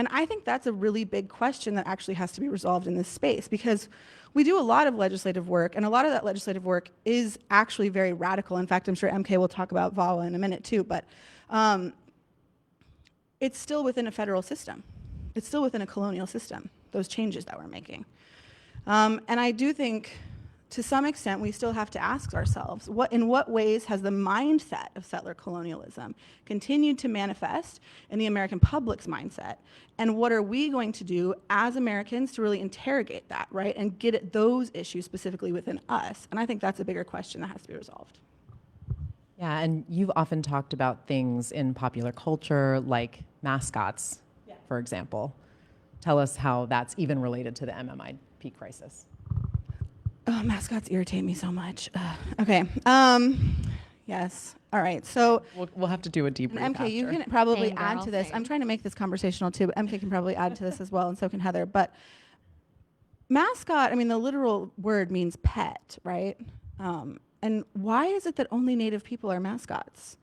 And I think that's a really big question that actually has to be resolved in this space, because we do a lot of legislative work, and a lot of that legislative work is actually very radical. In fact, I'm sure MK will talk about VAWA in a minute too, but it's still within a federal system. It's still within a colonial system, those changes that we're making. And I do think, to some extent, we still have to ask ourselves, in what ways has the mindset of settler colonialism continued to manifest in the American public's mindset? And what are we going to do as Americans to really interrogate that, right? And get at those issues specifically within us? And I think that's a bigger question that has to be resolved. Yeah, and you've often talked about things in popular culture like mascots, for example. Tell us how that's even related to the MMIP crisis. Oh, mascots irritate me so much. Okay. Yes. All right. So we'll have to do a debrief MK, after. you can probably add to this. I'm trying to make this conversational too, but MK can probably add to this as well, and so can Heather. But mascot, I mean, the literal word means pet, right? And why is it that only Native people are mascots?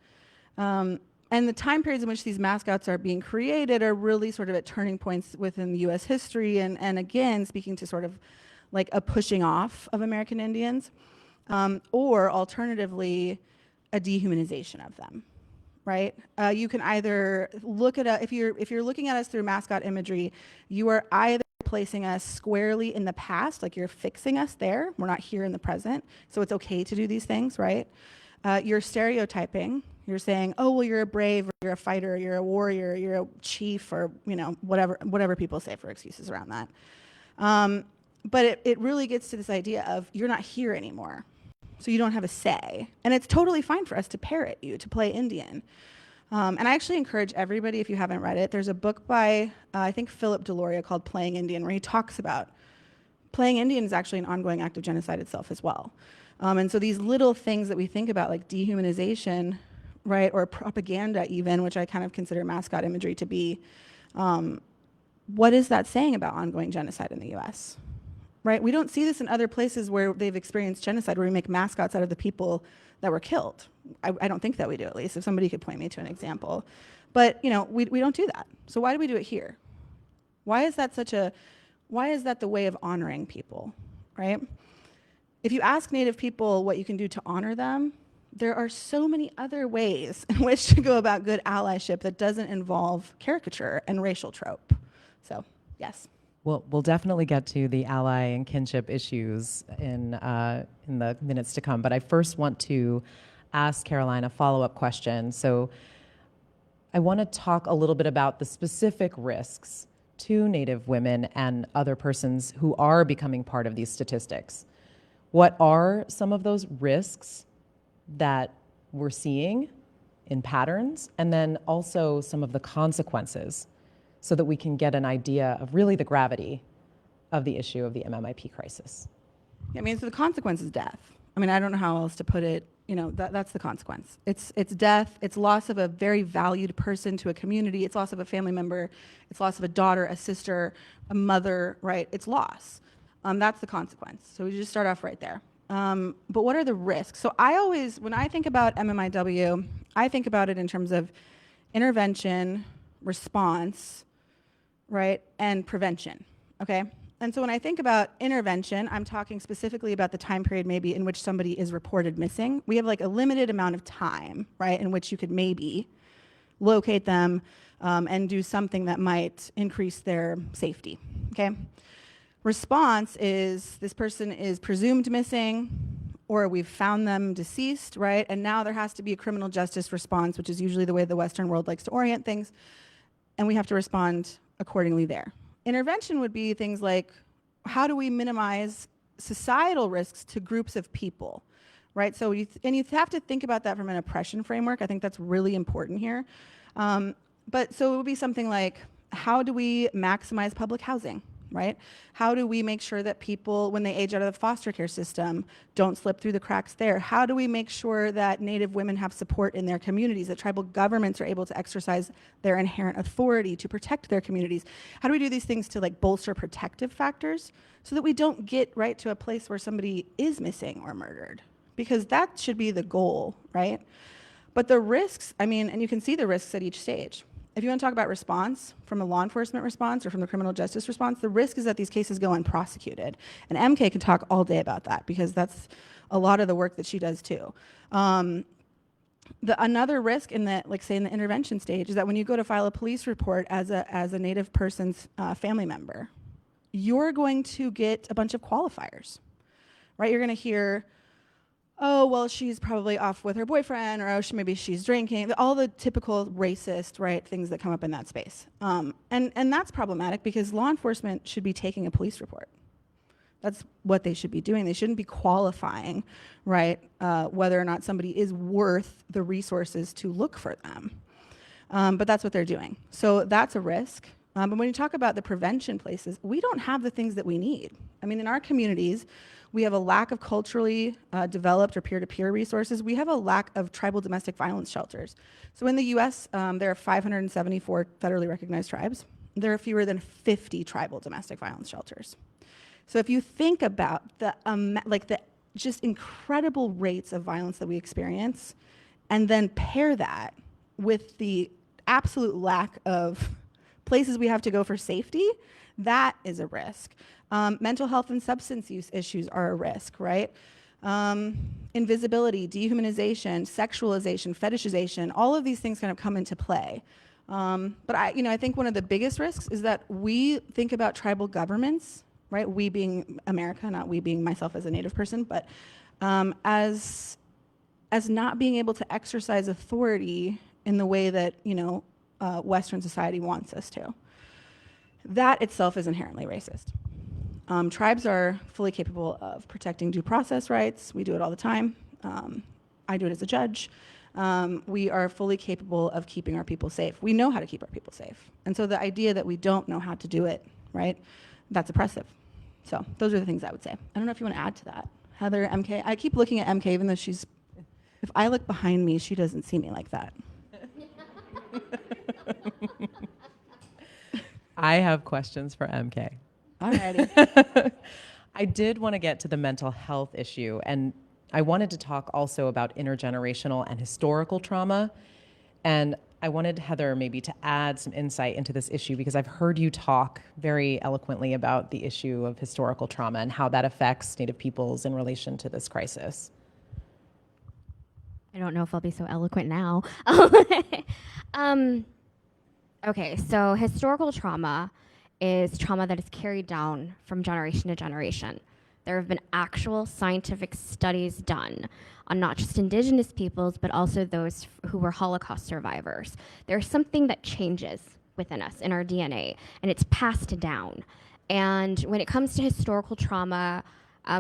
And the time periods in which these mascots are being created are really sort of at turning points within the U.S. history, and again, speaking to sort of like a pushing off of American Indians, or alternatively, a dehumanization of them, right? You can either look at if you're looking at us through mascot imagery, you are either placing us squarely in the past, like you're fixing us there. We're not here in the present, so it's okay to do these things, right? You're stereotyping. You're saying, oh, well, you're a brave, or you're a fighter, or you're a warrior, you're a chief, or whatever people say for excuses around that. But it really gets to this idea of you're not here anymore, so you don't have a say. And it's totally fine for us to parrot you, to play Indian. And I actually encourage everybody, if you haven't read it, there's a book by, I think, Philip Deloria called Playing Indian, where he talks about playing Indian is actually an ongoing act of genocide itself as well. And so these little things that we think about, like dehumanization, right, or propaganda even, which I kind of consider mascot imagery to be, what is that saying about ongoing genocide in the US? Right? We don't see this in other places where they've experienced genocide, where we make mascots out of the people that were killed. I don't think that we do, at least, if somebody could point me to an example. But we don't do that. So why do we do it here? Why is that the way of honoring people, right? If you ask Native people what you can do to honor them, there are so many other ways in which to go about good allyship that doesn't involve caricature and racial trope. So, yes. We'll definitely get to the ally and kinship issues in the minutes to come, but I first want to ask Caroline a follow-up question. So I want to talk a little bit about the specific risks to Native women and other persons who are becoming part of these statistics. What are some of those risks that we're seeing in patterns, and then also some of the consequences, so that we can get an idea of really the gravity of the issue of the MMIP crisis? I mean, so the consequence is death. I mean, I don't know how else to put it. That's the consequence. It's death. It's loss of a very valued person to a community. It's loss of a family member. It's loss of a daughter, a sister, a mother, right? It's loss. That's the consequence. So we just start off right there. But what are the risks? So when I think about MMIW, I think about it in terms of intervention, response, right, and prevention, okay? And so when I think about intervention, I'm talking specifically about the time period maybe in which somebody is reported missing. We have like a limited amount of time, right, in which you could maybe locate them and do something that might increase their safety, okay? Response is this person is presumed missing, or we've found them deceased, right? And now there has to be a criminal justice response, which is usually the way the Western world likes to orient things, and we have to respond accordingly there. Intervention would be things like, how do we minimize societal risks to groups of people, right? So you have to think about that from an oppression framework. I think that's really important here. But so it would be something like, how do we maximize public housing, right? How do we make sure that people, when they age out of the foster care system, don't slip through the cracks there? How do we make sure that Native women have support in their communities, that tribal governments are able to exercise their inherent authority to protect their communities? How do we do these things to like bolster protective factors so that we don't get right to a place where somebody is missing or murdered? Because that should be the goal, right? But the risks, I mean, and you can see the risks at each stage. if you want to talk about response from a law enforcement response or from the criminal justice response, the risk is that these cases go unprosecuted. And MK can talk all day about that because that's a lot of the work that she does too. Another risk in the, like say in the intervention stage, is that when you go to file a police report as a Native person's family member, you're going to get a bunch of qualifiers, right? You're going to hear, oh, well, she's probably off with her boyfriend, or oh, maybe she's drinking, all the typical racist, right, things that come up in that space. And that's problematic because law enforcement should be taking a police report. That's what they should be doing. They shouldn't be qualifying, right, whether or not somebody is worth the resources to look for them. But that's what they're doing. So that's a risk. But when you talk about the prevention places, we don't have the things that we need. I mean, in our communities, we have a lack of culturally developed or peer-to-peer resources. We have a lack of tribal domestic violence shelters. So in the US, there are 574 federally recognized tribes. There are fewer than 50 tribal domestic violence shelters. So if you think about the just incredible rates of violence that we experience, and then pair that with the absolute lack of places we have to go for safety, that is a risk. Mental health and substance use issues are a risk, right? Invisibility, dehumanization, sexualization, fetishization, all of these things kind of come into play. But I think one of the biggest risks is that we think about tribal governments, right? We being America, not we being myself as a Native person, but as not being able to exercise authority in the way that Western society wants us to. That itself is inherently racist. Tribes are fully capable of protecting due process rights. We do it all the time. I do it as a judge. We are fully capable of keeping our people safe. We know how to keep our people safe. And so the idea that we don't know how to do it, right, that's oppressive. So those are the things I would say. I don't know if you want to add to that. Heather, MK, I keep looking at MK even though if I look behind me, she doesn't see me like that. I have questions for MK. Alrighty. I did want to get to the mental health issue, and I wanted to talk also about intergenerational and historical trauma. And I wanted Heather maybe to add some insight into this issue because I've heard you talk very eloquently about the issue of historical trauma and how that affects Native peoples in relation to this crisis. I don't know if I'll be so eloquent now. Okay, so historical trauma is trauma that is carried down from generation to generation. There have been actual scientific studies done on not just indigenous peoples, but also those who were Holocaust survivors. There's something that changes within us in our DNA, and it's passed down. And when it comes to historical trauma,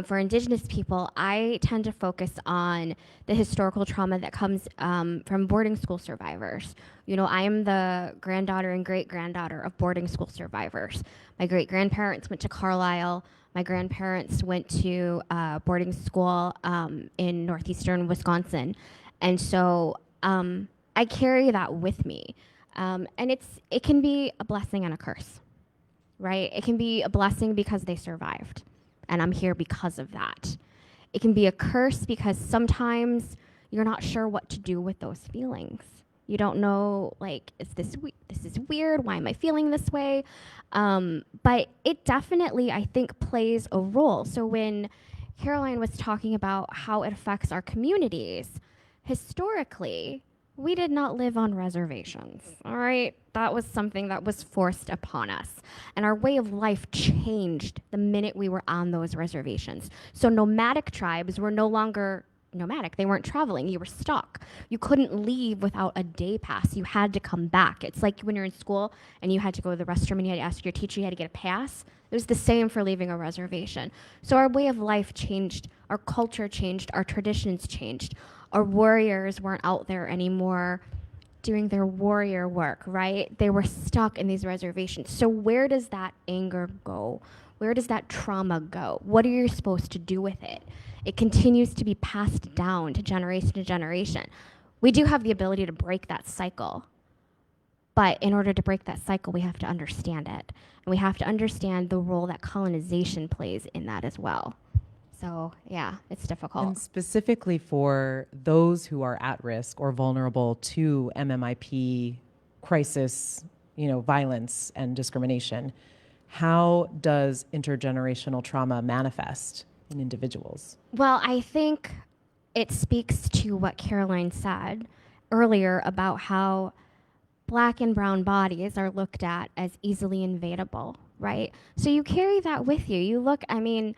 for indigenous people, I tend to focus on the historical trauma that comes from boarding school survivors. I am the granddaughter and great-granddaughter of boarding school survivors. My great-grandparents went to Carlisle. My grandparents went to boarding school in northeastern Wisconsin. And so I carry that with me. And it can be a blessing and a curse, right? It can be a blessing because they survived. And I'm here because of that. It can be a curse because sometimes you're not sure what to do with those feelings. You don't know, is this is weird? Why am I feeling this way? But it definitely, I think, plays a role. So when Caroline was talking about how it affects our communities, historically, we did not live on reservations, all right? That was something that was forced upon us. And our way of life changed the minute we were on those reservations. So nomadic tribes were no longer nomadic. They weren't traveling. You were stuck. You couldn't leave without a day pass. You had to come back. It's like when you're in school and you had to go to the restroom and you had to ask your teacher, you had to get a pass. It was the same for leaving a reservation. So our way of life changed. Our culture changed. Our traditions changed. Our warriors weren't out there anymore doing their warrior work, right? They were stuck in these reservations. So where does that anger go? Where does that trauma go? What are you supposed to do with it? It continues to be passed down to generation. We do have the ability to break that cycle. But in order to break that cycle, we have to understand it. And we have to understand the role that colonization plays in that as well. So, yeah, it's difficult. And specifically for those who are at risk or vulnerable to MMIP crisis, violence and discrimination. How does intergenerational trauma manifest in individuals? Well, I think it speaks to what Caroline said earlier about how black and brown bodies are looked at as easily invadable, right? So you carry that with you. You look, I mean,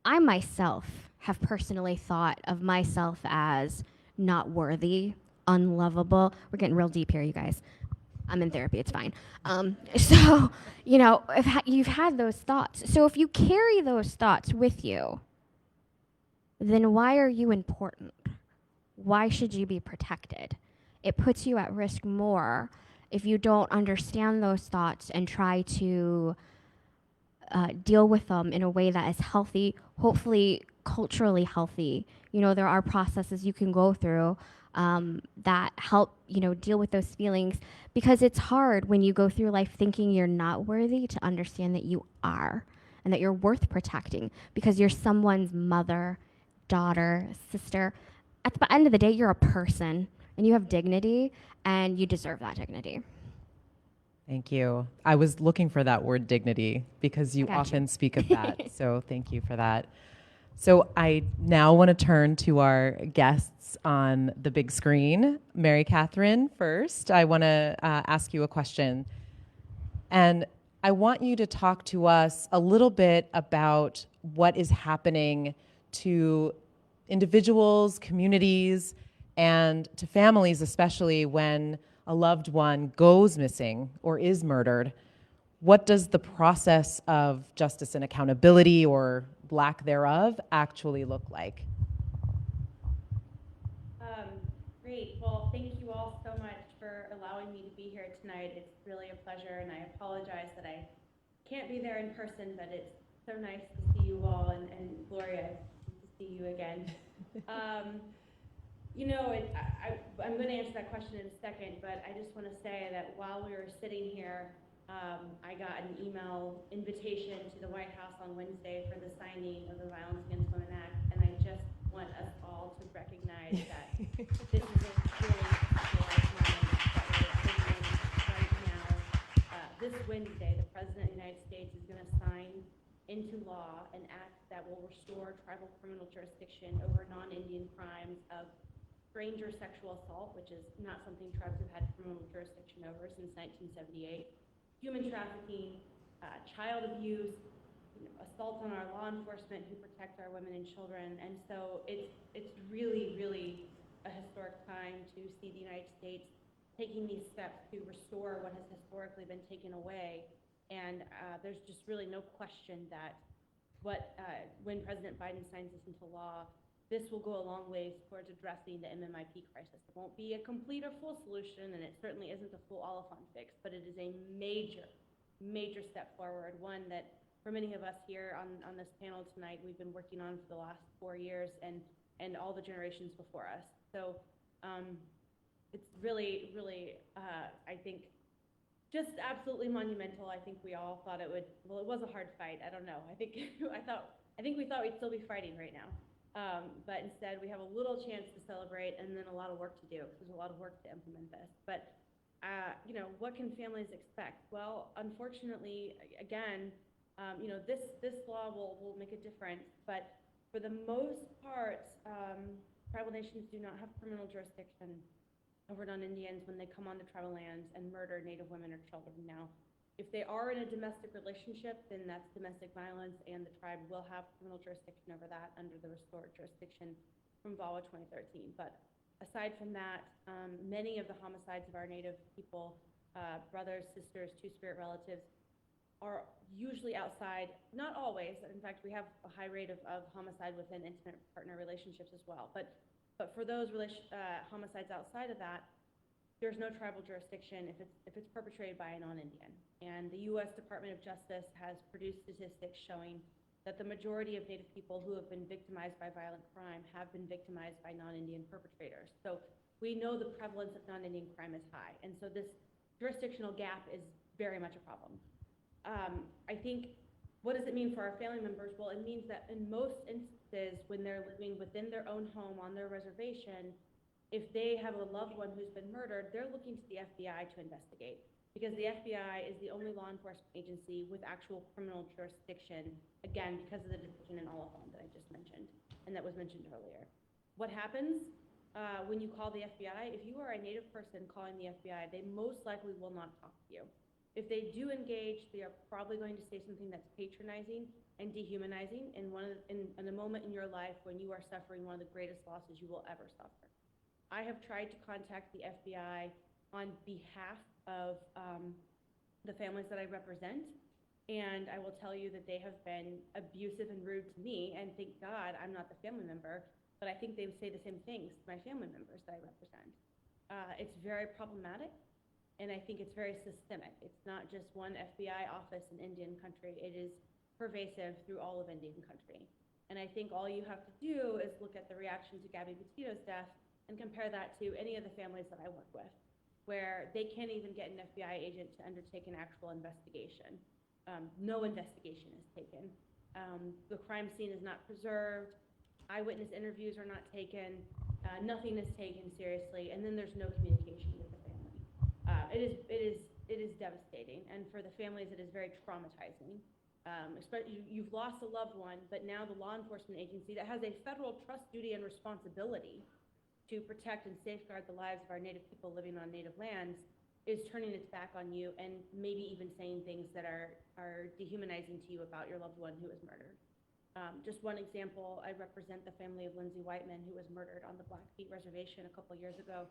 I myself have personally thought of myself as not worthy, unlovable. We're getting real deep here, you guys. I'm in therapy, it's fine. So, if you've had those thoughts. So if you carry those thoughts with you, then why are you important? Why should you be protected? It puts you at risk more if you don't understand those thoughts and try to deal with them in a way that is healthy, hopefully culturally healthy. There are processes you can go through that help, deal with those feelings, because it's hard when you go through life thinking you're not worthy to understand that you are and that you're worth protecting because you're someone's mother, daughter, sister. At the end of the day, you're a person and you have dignity and you deserve that dignity. Thank you. I was looking for that word dignity because you Gotcha. often speak of that. So thank you for that. So I now want to turn to our guests on the big screen. Mary Catherine first. I want to ask you a question. And I want you to talk to us a little bit about what is happening to individuals, communities, and to families, especially when a loved one goes missing or is murdered. What does the process of justice and accountability, or lack thereof, actually look like? Great. Well, thank you all so much for allowing me to be here tonight. It's really a pleasure, and I apologize that I can't be there in person, but it's so nice to see you all, and Gloria, to see you again. I'm going to answer that question in a second, but I just want to say that while we were sitting here, I got an email invitation to the White House on Wednesday for the signing of the Violence Against Women Act, and I just want us all to recognize that this is a really historic moment that we're living in right now. This Wednesday, the President of the United States is going to sign into law an act that will restore tribal criminal jurisdiction over non-Indian crimes of stranger sexual assault, which is not something tribes have had criminal jurisdiction over since 1978, human trafficking, child abuse, assault on our law enforcement who protect our women and children. And so it's really, really a historic time to see the United States taking these steps to restore what has historically been taken away. And there's just really no question that when President Biden signs this into law, this will go a long ways towards addressing the MMIP crisis. It won't be a complete or full solution, and it certainly isn't a full Oliphant fix, but it is a major, major step forward, one that for many of us here on this panel tonight, we've been working on for the last 4 years and all the generations before us. So it's really, really, I think, just absolutely monumental. I think we all thought it would, well, it was a hard fight. I don't know. I think we thought we'd still be fighting right now. But instead, we have a little chance to celebrate and then a lot of work to do, because there's a lot of work to implement this. But, what can families expect? Well, unfortunately, again, this law will make a difference. But for the most part, tribal nations do not have criminal jurisdiction over non-Indians when they come onto tribal lands and murder Native women or children. Now, if they are in a domestic relationship, then that's domestic violence, and the tribe will have criminal jurisdiction over that under the restored jurisdiction from VAWA 2013. But aside from that, many of the homicides of our Native people, brothers, sisters, two-spirit relatives, are usually outside, not always. In fact, we have a high rate of homicide within intimate partner relationships as well. But for those homicides outside of that, there's no tribal jurisdiction if it's perpetrated by a non-Indian. And the U.S. Department of Justice has produced statistics showing that the majority of Native people who have been victimized by violent crime have been victimized by non-Indian perpetrators. So we know the prevalence of non-Indian crime is high. And so this jurisdictional gap is very much a problem. I think, what does it mean for our family members? Well, it means that in most instances, when they're living within their own home on their reservation, if they have a loved one who's been murdered, they're looking to the FBI to investigate, because the FBI is the only law enforcement agency with actual criminal jurisdiction, again, because of the decision in Oliphant that I just mentioned, and that was mentioned earlier. What happens when you call the FBI? If you are a Native person calling the FBI, they most likely will not talk to you. If they do engage, they are probably going to say something that's patronizing and dehumanizing in a moment in your life when you are suffering one of the greatest losses you will ever suffer. I have tried to contact the FBI on behalf of the families that I represent, and I will tell you that they have been abusive and rude to me, and thank God I'm not the family member, but I think they would say the same things to my family members that I represent. It's very problematic, and I think it's very systemic. It's not just one FBI office in Indian country. It is pervasive through all of Indian country. And I think all you have to do is look at the reaction to Gabby Petito's death and compare that to any of the families that I work with, where they can't even get an FBI agent to undertake an actual investigation. No investigation is taken. The crime scene is not preserved. Eyewitness interviews are not taken. Nothing is taken seriously, and then there's no communication with the family. It is devastating, and for the families, it is very traumatizing. Especially you've lost a loved one, but now the law enforcement agency that has a federal trust, duty, and responsibility to protect and safeguard the lives of our Native people living on Native lands is turning its back on you and maybe even saying things that are dehumanizing to you about your loved one who was murdered. Just one example, I represent the family of Lindsay Whiteman, who was murdered on the Blackfeet Reservation a couple years ago.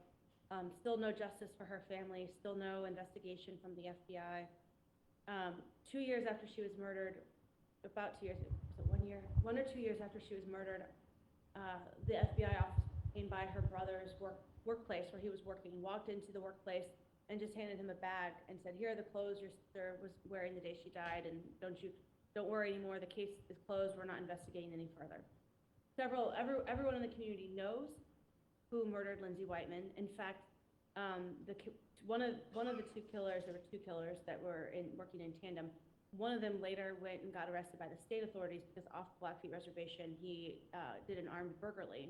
Still no justice for her family, still no investigation from the FBI. 2 years after she was murdered, about 2 years, was it 1 year? 1 or 2 years after she was murdered, the FBI officer came by her brother's workplace where he was working, walked into the workplace and just handed him a bag and said, "Here are the clothes your sister was wearing the day she died, and don't worry anymore, the case is closed, we're not investigating any further." Everyone in the community knows who murdered Lindsay Whiteman. In fact, one of the two killers, there were two killers that were working in tandem. One of them later went and got arrested by the state authorities because off the Blackfeet Reservation, he did an armed burglary,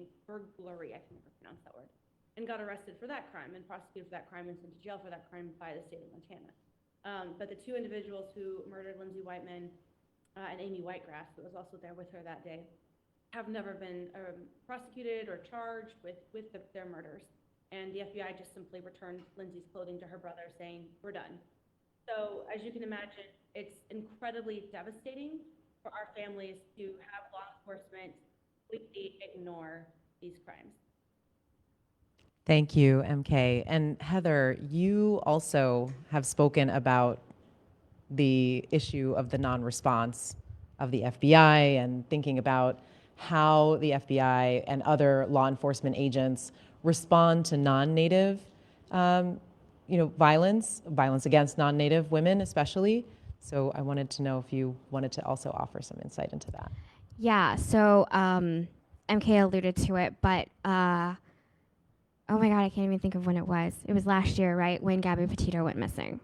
I can never pronounce that word, and got arrested for that crime and prosecuted for that crime and sent to jail for that crime by the state of Montana. But the two individuals who murdered Lindsay Whiteman and Amy Whitegrass, who was also there with her that day, have never been prosecuted or charged with their murders. And the FBI just simply returned Lindsay's clothing to her brother saying, "We're done." So as you can imagine, it's incredibly devastating for our families to have law enforcement completely ignore these crimes. Thank you, MK. And Heather, you also have spoken about the issue of the non-response of the FBI and thinking about how the FBI and other law enforcement agents respond to non-Native violence against non-Native women especially. So I wanted to know if you wanted to also offer some insight into that. Yeah, so MK alluded to it, but oh my God, I can't even think of when it was. It was last year, right, when Gabby Petito went missing.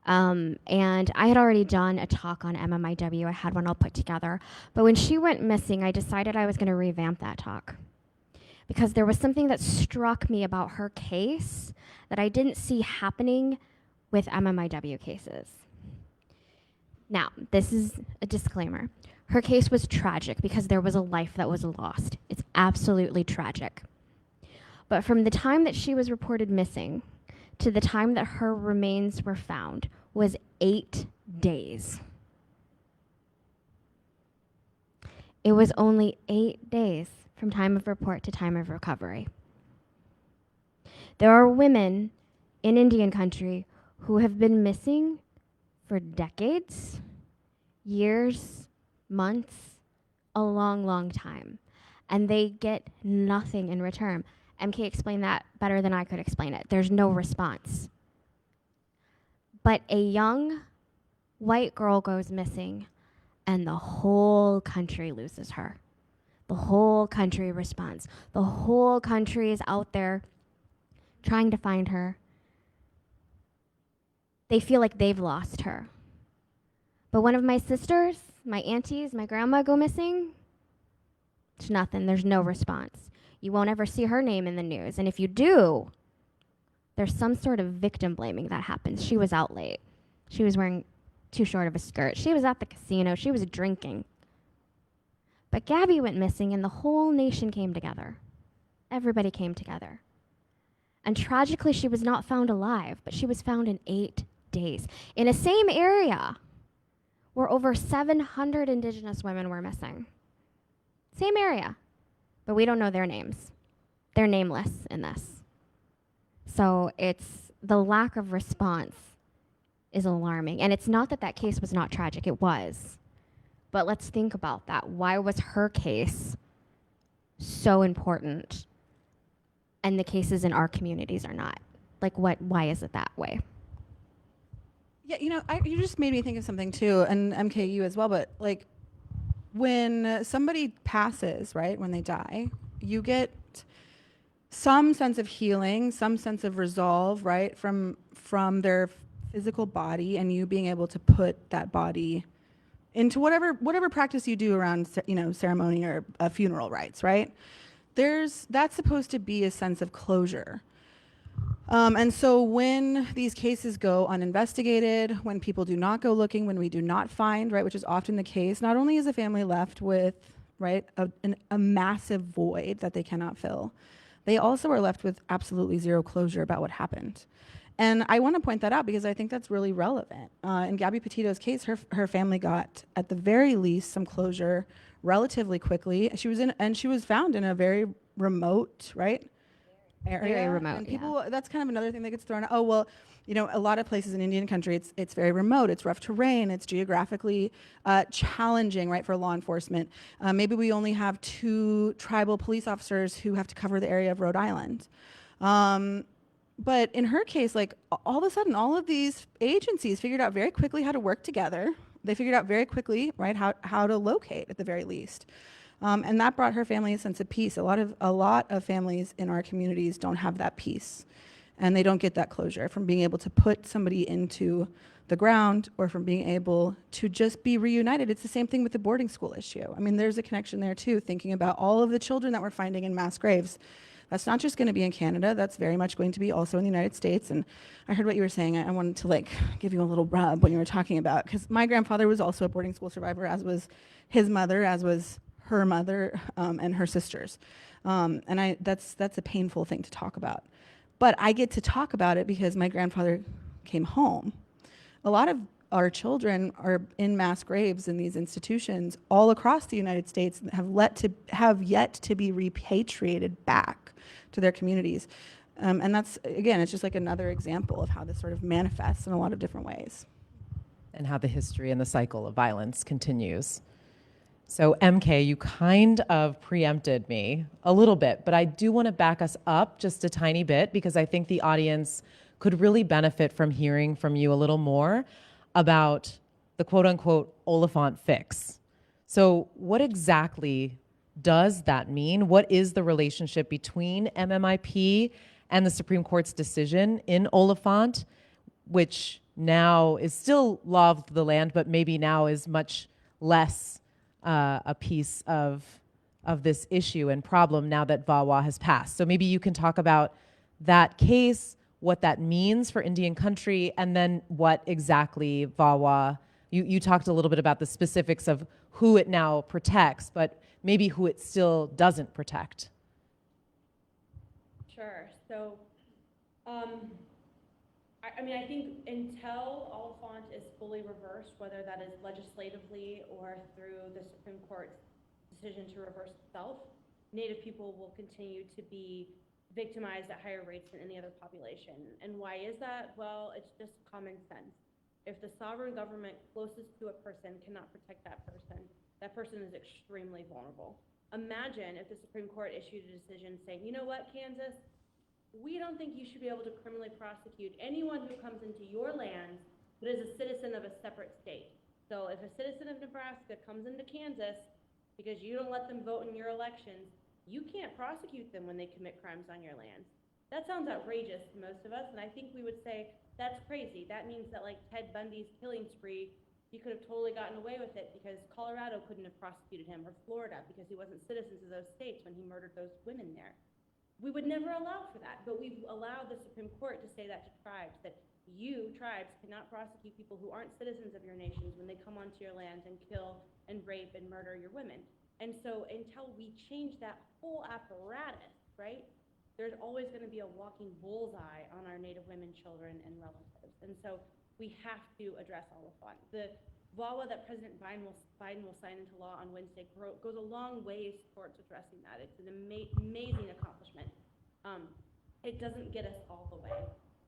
And I had already done a talk on MMIW. I had one all put together. But when she went missing, I decided I was going to revamp that talk because there was something that struck me about her case that I didn't see happening with MMIW cases. Now, this is a disclaimer. Her case was tragic because there was a life that was lost. It's absolutely tragic. But from the time that she was reported missing to the time that her remains were found was 8 days. It was only 8 days from time of report to time of recovery. There are women in Indian country who have been missing for decades, years, months, a long, long time, and they get nothing in return. MK explained that better than I could explain it. There's no response. But a young white girl goes missing, and the whole country loses her. The whole country responds. The whole country is out there trying to find her. They feel like they've lost her. But one of my sisters, my aunties, my grandma go missing. There's nothing. There's no response. You won't ever see her name in the news. And if you do, there's some sort of victim blaming that happens. She was out late. She was wearing too short of a skirt. She was at the casino. She was drinking. But Gabby went missing and the whole nation came together. Everybody came together. And tragically, she was not found alive, but she was found in 8 days in a same area where over 700 Indigenous women were missing. Same area, but we don't know their names. They're nameless in this. So it's the lack of response is alarming. And it's not that that case was not tragic, it was. But let's think about that. Why was her case so important and the cases in our communities are not? Like, why is it that way? Yeah, you just made me think of something too, and MKU as well, but like when somebody passes, right, when they die, you get some sense of healing, some sense of resolve, right, from their physical body, and you being able to put that body into whatever practice you do around, ceremony or funeral rites, right? That's supposed to be a sense of closure. And so when these cases go uninvestigated, when people do not go looking, when we do not find, right, which is often the case, not only is the family left with, right, a massive void that they cannot fill, they also are left with absolutely zero closure about what happened. And I want to point that out because I think that's really relevant. In Gabby Petito's case, her family got, at the very least, some closure relatively quickly. She was found in a very remote, right, area. Very remote, and people, that's kind of another thing that gets thrown out. Oh, well, a lot of places in Indian country, it's very remote, it's rough terrain, it's geographically challenging, right, for law enforcement. Maybe we only have 2 tribal police officers who have to cover the area of Rhode Island. But in her case, like all of a sudden, all of these agencies figured out very quickly how to work together. They figured out very quickly, right, how to locate at the very least. And that brought her family a sense of peace. A lot of families in our communities don't have that peace, and they don't get that closure from being able to put somebody into the ground or from being able to just be reunited. It's the same thing with the boarding school issue. I mean, there's a connection there too, thinking about all of the children that we're finding in mass graves. That's not just going to be in Canada, that's very much going to be also in the United States. And I heard what you were saying. I wanted to give you a little rub when you were talking about, because my grandfather was also a boarding school survivor, as was his mother, as was her mother, and her sisters. And that's a painful thing to talk about. But I get to talk about it because my grandfather came home. A lot of our children are in mass graves in these institutions all across the United States that have yet to be repatriated back to their communities. And that's, again, it's just like another example of how this sort of manifests in a lot of different ways. And how the history and the cycle of violence continues. So MK, you kind of preempted me a little bit, but I do want to back us up just a tiny bit because I think the audience could really benefit from hearing from you a little more about the quote unquote Oliphant fix. So what exactly does that mean? What is the relationship between MMIP and the Supreme Court's decision in Oliphant, which now is still law of the land, but maybe now is much less a piece of this issue and problem now that VAWA has passed? So maybe you can talk about that case, what that means for Indian country, and then what exactly VAWA, you talked a little bit about the specifics of who it now protects, but maybe who it still doesn't protect. Sure. So, I think until Oliphant is fully reversed, whether that is legislatively or through the Supreme Court's decision to reverse itself, Native people will continue to be victimized at higher rates than any other population. And why is that? Well, it's just common sense. If the sovereign government closest to a person cannot protect that person is extremely vulnerable. Imagine if the Supreme Court issued a decision saying, you know what, Kansas, we don't think you should be able to criminally prosecute anyone who comes into your land but is a citizen of a separate state. So if a citizen of Nebraska comes into Kansas because you don't let them vote in your elections, you can't prosecute them when they commit crimes on your land. That sounds outrageous to most of us, and I think we would say, that's crazy. That means that like Ted Bundy's killing spree you could have totally gotten away with it because Colorado couldn't have prosecuted him, or Florida because he wasn't citizens of those states when he murdered those women there. We would never allow for that, but we've allowed the Supreme Court to say that to tribes, that you, tribes, cannot prosecute people who aren't citizens of your nations when they come onto your land and kill and rape and murder your women. And so until we change that whole apparatus, right, there's always going to be a walking bullseye on our Native women, children, and relatives. And so we have to address Oliphant. The VAWA that President Biden will sign into law on Wednesday goes a long ways towards addressing that. It's an amazing accomplishment. It doesn't get us all the way.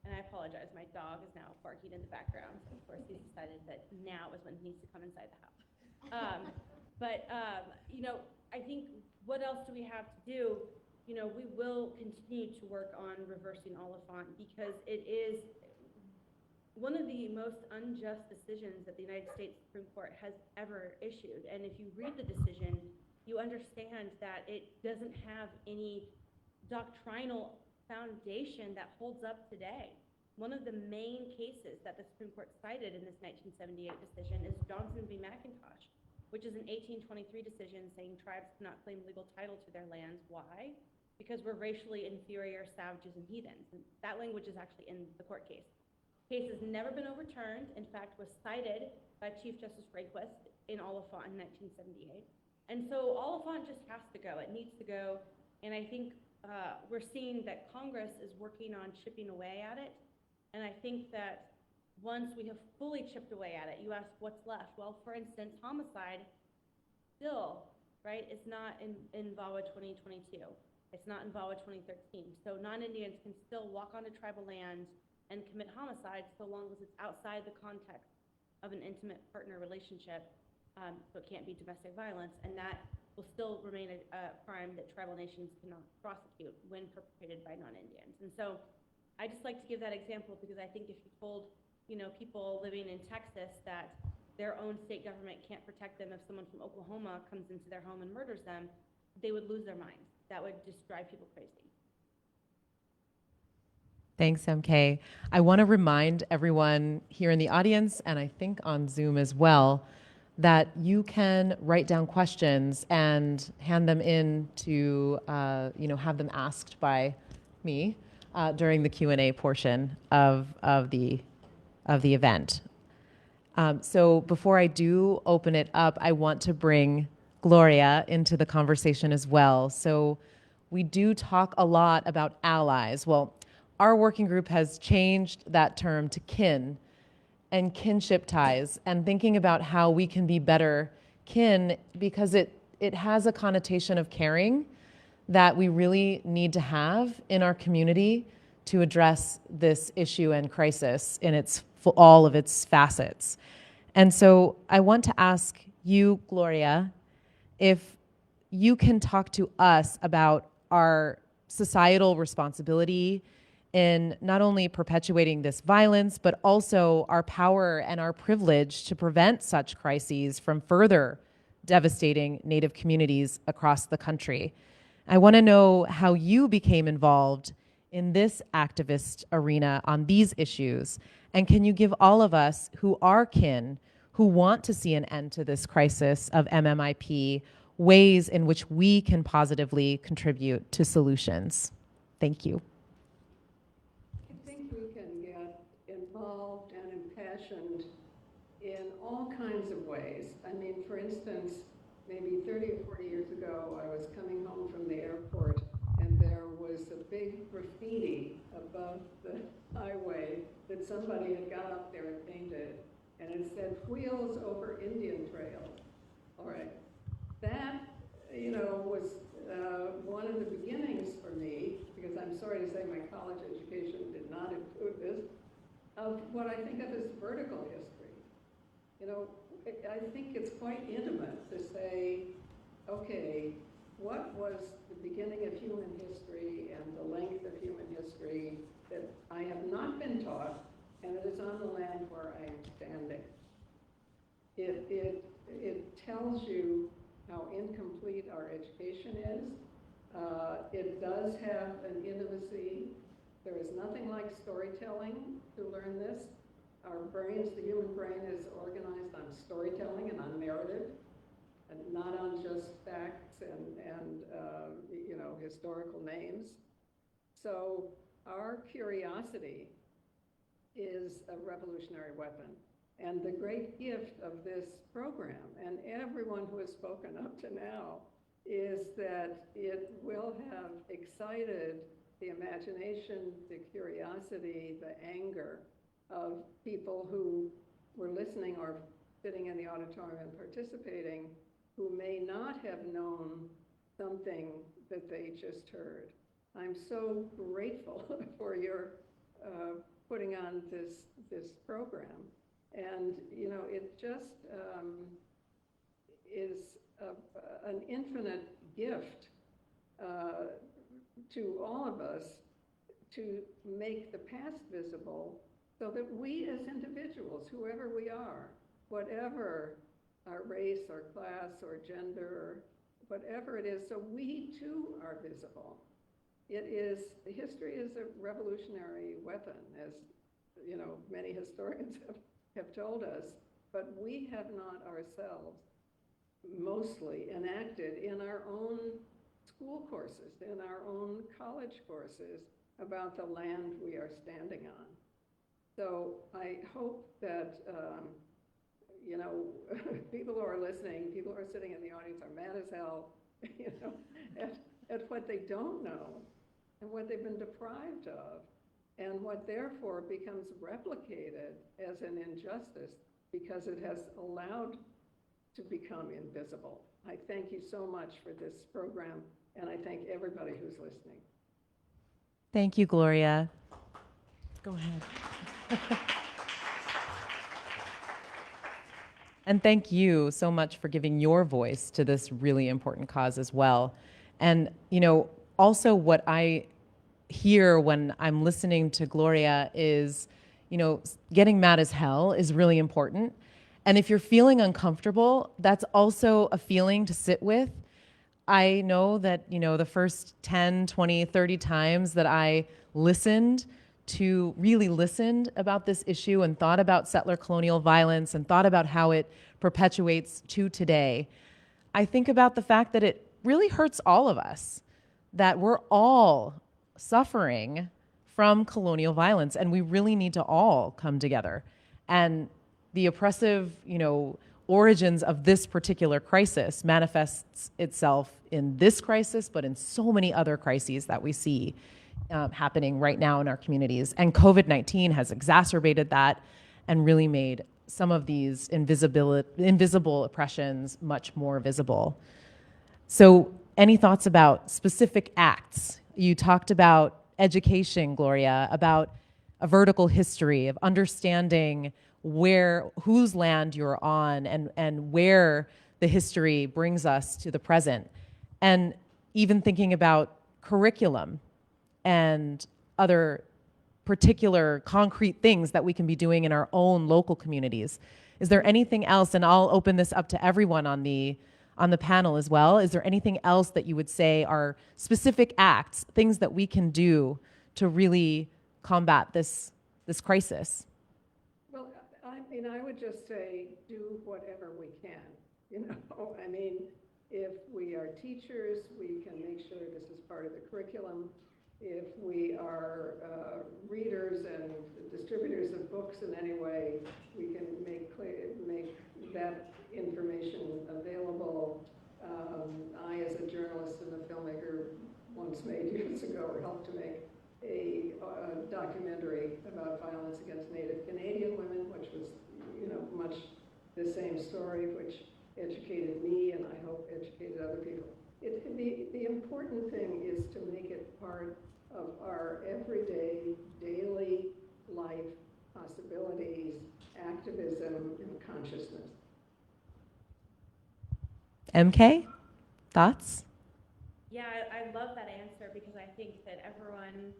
And I apologize, my dog is now barking in the background. So of course, he's decided that now is when he needs to come inside the house. You know, I think what else do we have to do? You know, we will continue to work on reversing Oliphant because it is one of the most unjust decisions that the United States Supreme Court has ever issued. And if you read the decision, you understand that it doesn't have any doctrinal foundation that holds up today. One of the main cases that the Supreme Court cited in this 1978 decision is Johnson v. McIntosh, which is an 1823 decision saying tribes cannot claim legal title to their lands. Why? Because we're racially inferior savages and heathens. And that language is actually in the court case. Case has never been overturned. In fact, was cited by Chief Justice Rehnquist in Oliphant in 1978. And so Oliphant just has to go. It needs to go. And I think we're seeing that Congress is working on chipping away at it. And I think that once we have fully chipped away at it, you ask what's left. Well, for instance, homicide still, right, is not in VAWA 2022. It's not in VAWA 2013. So non-Indians can still walk onto tribal lands and commit homicide so long as it's outside the context of an intimate partner relationship. So it can't be domestic violence, and that will still remain a crime that tribal nations cannot prosecute when perpetrated by non-Indians. And so I just like to give that example because I think if you told, you know, people living in Texas that their own state government can't protect them if someone from Oklahoma comes into their home and murders them, they would lose their minds. That would just drive people crazy. Thanks, MK. I want to remind everyone here in the audience, and I think on Zoom as well, that you can write down questions and hand them in to, have them asked by me during the Q&A portion of the event. So before I do open it up, I want to bring Gloria into the conversation as well. So we do talk a lot about allies. Well, our working group has changed that term to kin and kinship ties, and thinking about how we can be better kin because it has a connotation of caring that we really need to have in our community to address this issue and crisis in all of its facets. And so I want to ask you, Gloria, if you can talk to us about our societal responsibility in not only perpetuating this violence, but also our power and our privilege to prevent such crises from further devastating Native communities across the country. I want to know how you became involved in this activist arena on these issues, and can you give all of us who are kin, who want to see an end to this crisis of MMIP, ways in which we can positively contribute to solutions? Thank you. I think we can get involved and impassioned in all kinds of ways. I mean, for instance, maybe 30 or 40 years ago, I was coming home from the airport and there was a big graffiti above the highway that somebody had got up there and painted, and it said, "Wheels over Indian Trail." All right. That, was one of the beginnings for me, because I'm sorry to say my college education did not include this, of what I think of as vertical history. I think it's quite intimate to say, okay, what was the beginning of human history and the length of human history that I have not been taught, and it is on the land where I am standing. It tells you how incomplete our education is. It does have an intimacy. There is nothing like storytelling to learn this. Our brains, the human brain, is organized on historical names. So our curiosity is a revolutionary weapon. And the great gift of this program, and everyone who has spoken up to now, is that it will have excited the imagination, the curiosity, the anger of people who were listening or sitting in the auditorium and participating, who may not have known something that they just heard. I'm so grateful for your putting on this program. And, it just is an infinite gift to all of us to make the past visible so that we as individuals, whoever we are, whatever our race or class or gender, whatever it is, so we too are visible. History is a revolutionary weapon, as many historians have told us, but we have not ourselves mostly enacted in our own school courses, in our own college courses, about the land we are standing on. So I hope that, people who are listening, people who are sitting in the audience are mad as hell, at what they don't know and what they've been deprived of, and what therefore becomes replicated as an injustice because it has allowed to become invisible. I thank you so much for this program, and I thank everybody who's listening. Thank you, Gloria. Go ahead. And thank you so much for giving your voice to this really important cause as well. And, also what I hear when I'm listening to Gloria is, getting mad as hell is really important. And if you're feeling uncomfortable, that's also a feeling to sit with. I know that, the first 10, 20, 30 times that I really listened about this issue and thought about settler colonial violence and thought about how it perpetuates to today, I think about the fact that it really hurts all of us, that we're all suffering from colonial violence, and we really need to all come together. And the oppressive, origins of this particular crisis manifests itself in this crisis, but in so many other crises that we see happening right now in our communities. And COVID-19 has exacerbated that and really made some of these invisible oppressions much more visible. So any thoughts about specific acts? You talked about education, Gloria, about a vertical history of understanding whose land you're on and where the history brings us to the present. And even thinking about curriculum and other particular concrete things that we can be doing in our own local communities. Is there anything else, and I'll open this up to everyone on the panel as well, is there anything else that you would say are specific acts, things that we can do to really combat this crisis? Well, I would just say do whatever we can. If we are teachers, we can make sure this is part of the curriculum. If we are readers and distributors of books in any way, we can make that information available. I, as a journalist and a filmmaker, once made years ago, or helped to make a documentary about violence against Native Canadian women, which was, much the same story, which educated me and I hope educated other people. The important thing is to make it part of our everyday, daily life possibilities, activism, and consciousness. MK, thoughts? Yeah, I love that answer because I think that everyone,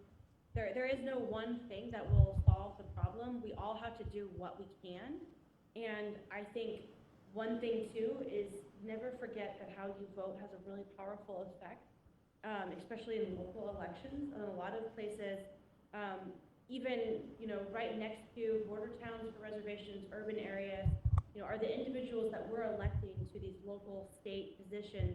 there is no one thing that will solve the problem. We all have to do what we can. And I think one thing too is never forget that how you vote has a really powerful effect, especially in local elections. In a lot of places, even right next to border towns for reservations, urban areas, are the individuals that we're electing to these local state positions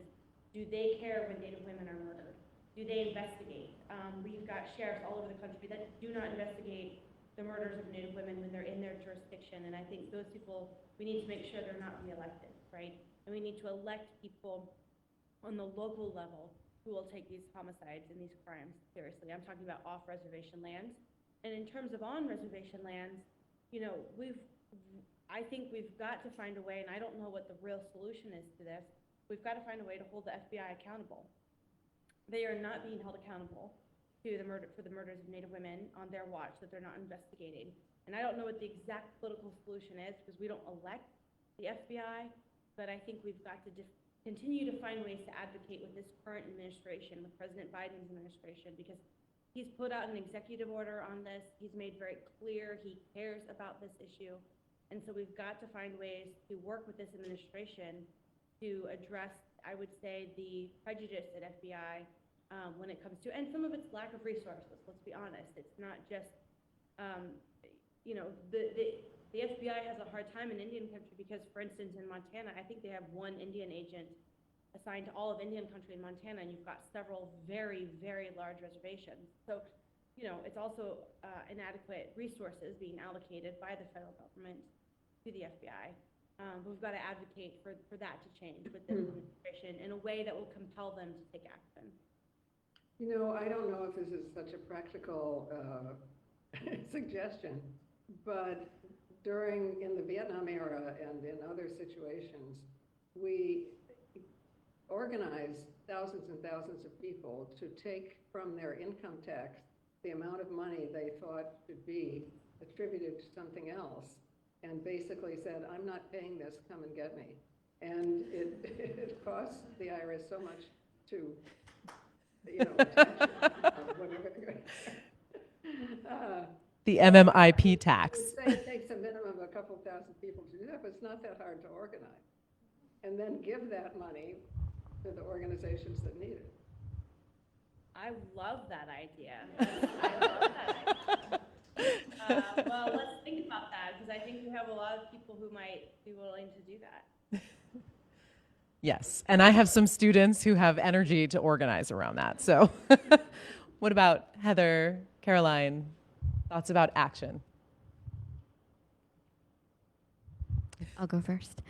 Do they care when Native women are murdered? Do they investigate? We've got sheriffs all over the country that do not investigate the murders of Native women when they're in their jurisdiction. And I think those people, we need to make sure they're not reelected, right? And we need to elect people on the local level who will take these homicides and these crimes seriously. I'm talking about off-reservation lands. And in terms of on-reservation lands, you know, I think we've got to find a way, and I don't know what the real solution is to this, we've got to find a way to hold the FBI accountable. They are not being held accountable to for the murders of Native women on their watch that they're not investigating. And I don't know what the exact political solution is because we don't elect the FBI, but I think we've got to continue to find ways to advocate with this current administration, with President Biden's administration, because he's put out an executive order on this. He's made very clear he cares about this issue. And so we've got to find ways to work with this administration to address, I would say, the prejudice at FBI when it comes to, and some of it's lack of resources, let's be honest. It's not just, you know, the FBI has a hard time in Indian country because, for instance, in Montana, I think they have one Indian agent assigned to all of Indian country in Montana, and you've got several very, very large reservations. So, you know, it's also inadequate resources being allocated by the federal government to the FBI. But we've got to advocate for that to change with this administration in a way that will compel them to take action. You know, I don't know if this is such a practical suggestion, but in the Vietnam era and in other situations, we organized thousands and thousands of people to take from their income tax the amount of money they thought should be attributed to something else, and basically said, I'm not paying this, come and get me. And it cost the IRS so much to, you know, whatever. The MMIP tax. I would say it takes a minimum of a couple thousand people to do that, but it's not that hard to organize. And then give that money to the organizations that need it. I love that idea. I love that idea. Well, let's think about that, because I think we have a lot of people who might be willing to do that. Yes, and I have some students who have energy to organize around that. So what about Heather, Caroline, thoughts about action? I'll go first.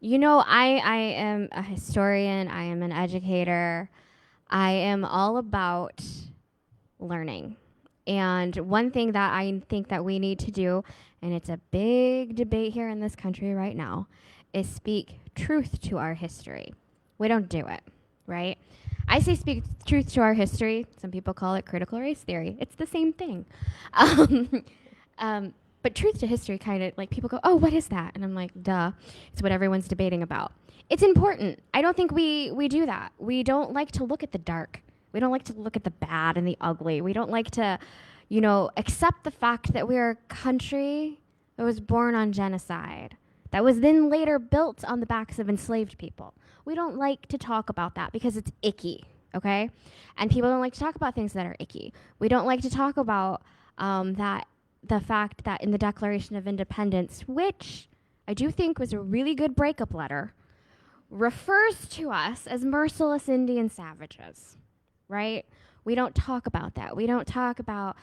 You know, I am a historian. I am an educator. I am all about learning. And one thing that I think that we need to do, and it's a big debate here in this country right now, is speak truth to our history. We don't do it, right? I say speak truth to our history. Some people call it critical race theory. It's the same thing. But truth to history kind of, like, people go, oh, what is that? And I'm like, duh. It's what everyone's debating about. It's important. I don't think we do that. We don't like to look at the dark. We don't like to look at the bad and the ugly. We don't like to, you know, accept the fact that we're a country that was born on genocide, that was then later built on the backs of enslaved people. We don't like to talk about that because it's icky, okay? And people don't like to talk about things that are icky. We don't like to talk about the fact that in the Declaration of Independence, which I do think was a really good breakup letter, refers to us as merciless Indian savages, right? We don't talk about that. We don't talk about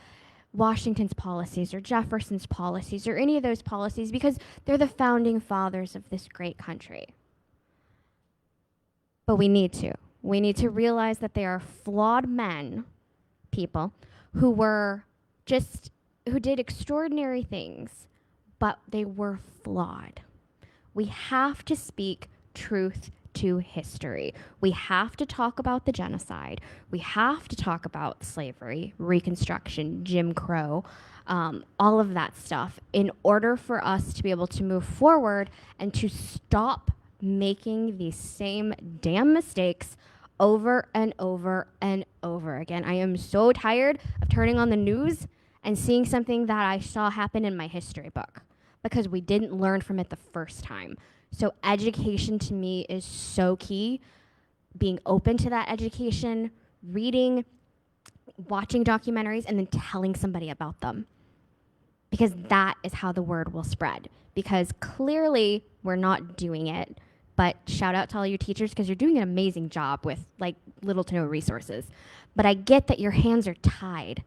Washington's policies or Jefferson's policies or any of those policies because they're the founding fathers of this great country. But we need to. We need to realize that they are flawed people who did extraordinary things, but they were flawed. We have to speak truth to history. We have to talk about the genocide. We have to talk about slavery, Reconstruction, Jim Crow, all of that stuff in order for us to be able to move forward and to stop making these same damn mistakes over and over and over again. I am so tired of turning on the news and seeing something that I saw happen in my history book because we didn't learn from it the first time. So education to me is so key. Being open to that education, reading, watching documentaries, and then telling somebody about them. Because that is how the word will spread. Because clearly we're not doing it. but shout out to all you teachers because you're doing an amazing job with like little to no resources. But I get that your hands are tied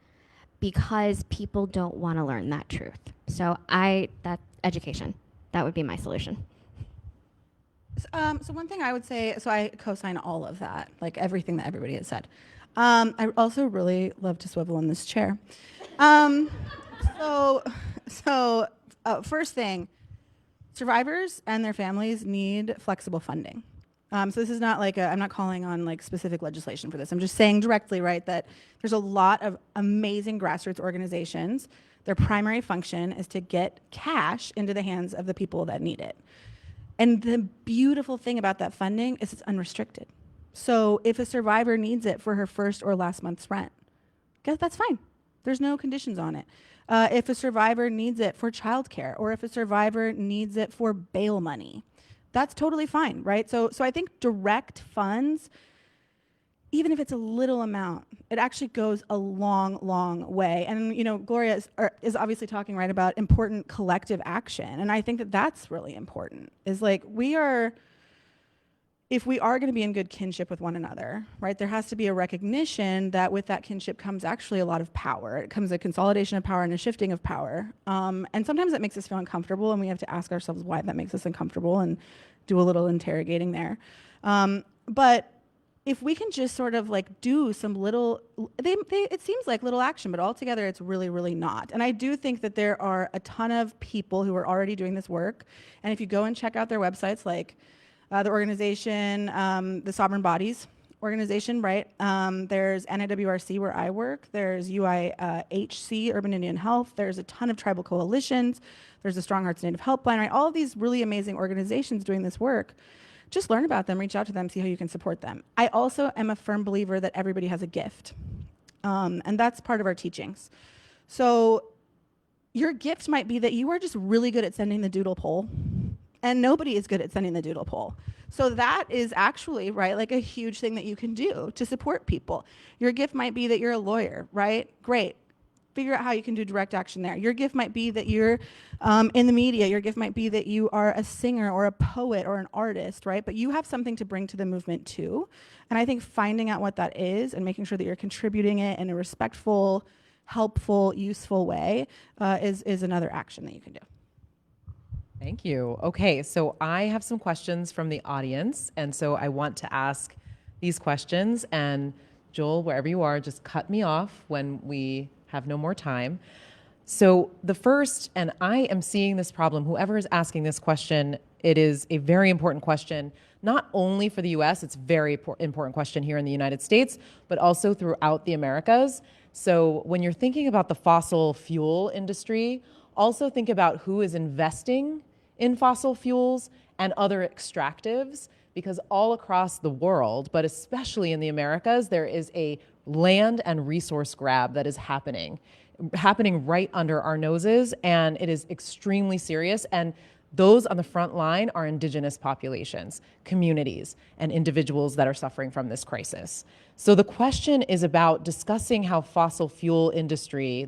because people don't want to learn that truth. So that education, that would be my solution. So one thing I would say, so I co-sign all of that, like everything that everybody has said. I also really love to swivel in this chair. First thing, survivors and their families need flexible funding. So this is not like I'm not calling on like specific legislation for this. I'm just saying directly, right, that there's a lot of amazing grassroots organizations. Their primary function is to get cash into the hands of the people that need it. And the beautiful thing about that funding is it's unrestricted. So if a survivor needs it for her first or last month's rent, that's fine. There's no conditions on it. If a survivor needs it for childcare, or if a survivor needs it for bail money, that's totally fine, right? So I think direct funds, even if it's a little amount, it actually goes a long, long way. And Gloria is obviously talking right about important collective action, and I think that that's really important. Is like if we are going to be in good kinship with one another, right? There has to be a recognition that with that kinship comes actually a lot of power. It comes a consolidation of power and a shifting of power, and sometimes that makes us feel uncomfortable, and we have to ask ourselves why that makes us uncomfortable and do a little interrogating there. But if we can just sort of like do some little, it seems like little action, but altogether it's really, really not. And I do think that there are a ton of people who are already doing this work. And if you go and check out their websites, like the organization, the Sovereign Bodies organization, right? There's NIWRC where I work. There's UIHC, Urban Indian Health. There's a ton of tribal coalitions. There's the Strong Hearts Native Helpline, right? All of these really amazing organizations doing this work. Just learn about them, reach out to them, see how you can support them. I also am a firm believer that everybody has a gift, and that's part of our teachings. So your gift might be that you are just really good at sending the doodle poll, and nobody is good at sending the doodle poll. So that is actually, right, like a huge thing that you can do to support people. Your gift might be that you're a lawyer, right? Great. Figure out how you can do direct action there. Your gift might be that you're in the media. Your gift might be that you are a singer or a poet or an artist, right? But you have something to bring to the movement too. And I think finding out what that is and making sure that you're contributing it in a respectful, helpful, useful way is another action that you can do. Thank you. Okay, so I have some questions from the audience, and so I want to ask these questions. And Joel, wherever you are, just cut me off when we have no more time. So the first, and I am seeing this problem, whoever is asking this question, it is a very important question, not only for the US, it's a very important question here in the United States, but also throughout the Americas. So when you're thinking about the fossil fuel industry, also think about who is investing in fossil fuels and other extractives, because all across the world, but especially in the Americas, there is a land and resource grab that is happening right under our noses, and it is extremely serious. And those on the front line are indigenous populations, communities, and individuals that are suffering from this crisis. So the question is about discussing how the fossil fuel industry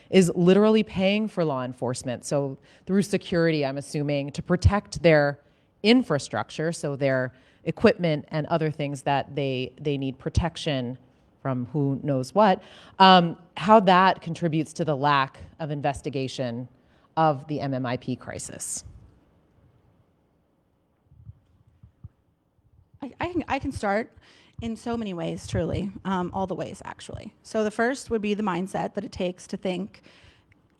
is literally paying for law enforcement. So through security, I'm assuming, to protect their infrastructure, so their equipment and other things that they need protection from who knows what, how that contributes to the lack of investigation of the MMIP crisis. I can start in so many ways, truly, all the ways, actually. So the first would be the mindset that it takes to think,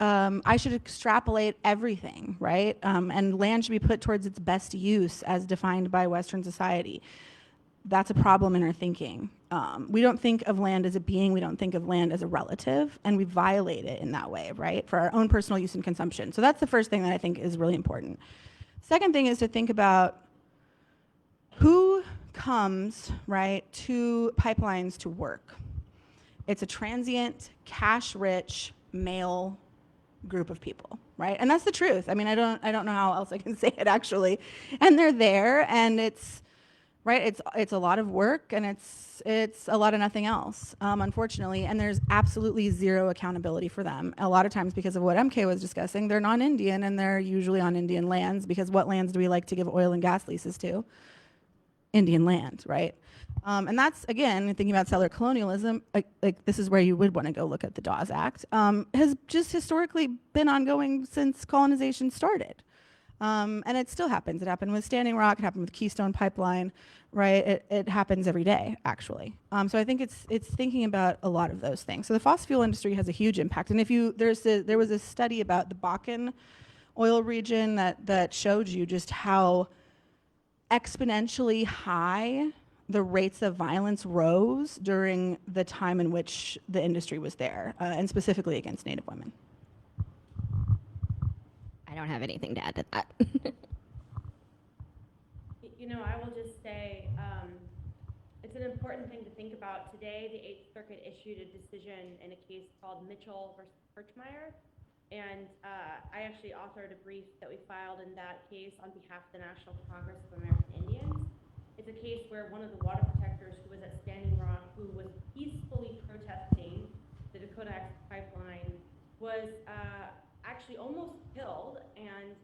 I should extrapolate everything, right? And land should be put towards its best use as defined by Western society. That's a problem in our thinking. We don't think of land as a being, we don't think of land as a relative, and we violate it in that way, right? For our own personal use and consumption. So that's the first thing that I think is really important. Second thing is to think about who comes, right, to pipelines to work. It's a transient, cash-rich, male group of people, right? And that's the truth. I mean, I don't know how else I can say it, actually. And they're there, and it's right? It's a lot of work, and it's a lot of nothing else, unfortunately. And there's absolutely zero accountability for them. A lot of times, because of what MK was discussing, they're non-Indian, and they're usually on Indian lands, because what lands do we like to give oil and gas leases to? Indian land, right? And that's, again, thinking about settler colonialism, like this is where you would want to go look at the Dawes Act, has just historically been ongoing since colonization started. And it still happens. It happened with Standing Rock, it happened with Keystone Pipeline, right? It happens every day, actually. So I think it's thinking about a lot of those things. So the fossil fuel industry has a huge impact. And if you, there was a study about the Bakken oil region that showed you just how exponentially high the rates of violence rose during the time in which the industry was there, and specifically against Native women. I don't have anything to add to that. You know, I will just say it's an important thing to think about. Today, the Eighth Circuit issued a decision in a case called Mitchell versus Kirchmeier. And I actually authored a brief that we filed in that case on behalf of the National Congress of American Indians. It's a case where one of the water protectors who was at Standing Rock, who was peacefully protesting the Dakota Access Pipeline, was actually almost killed and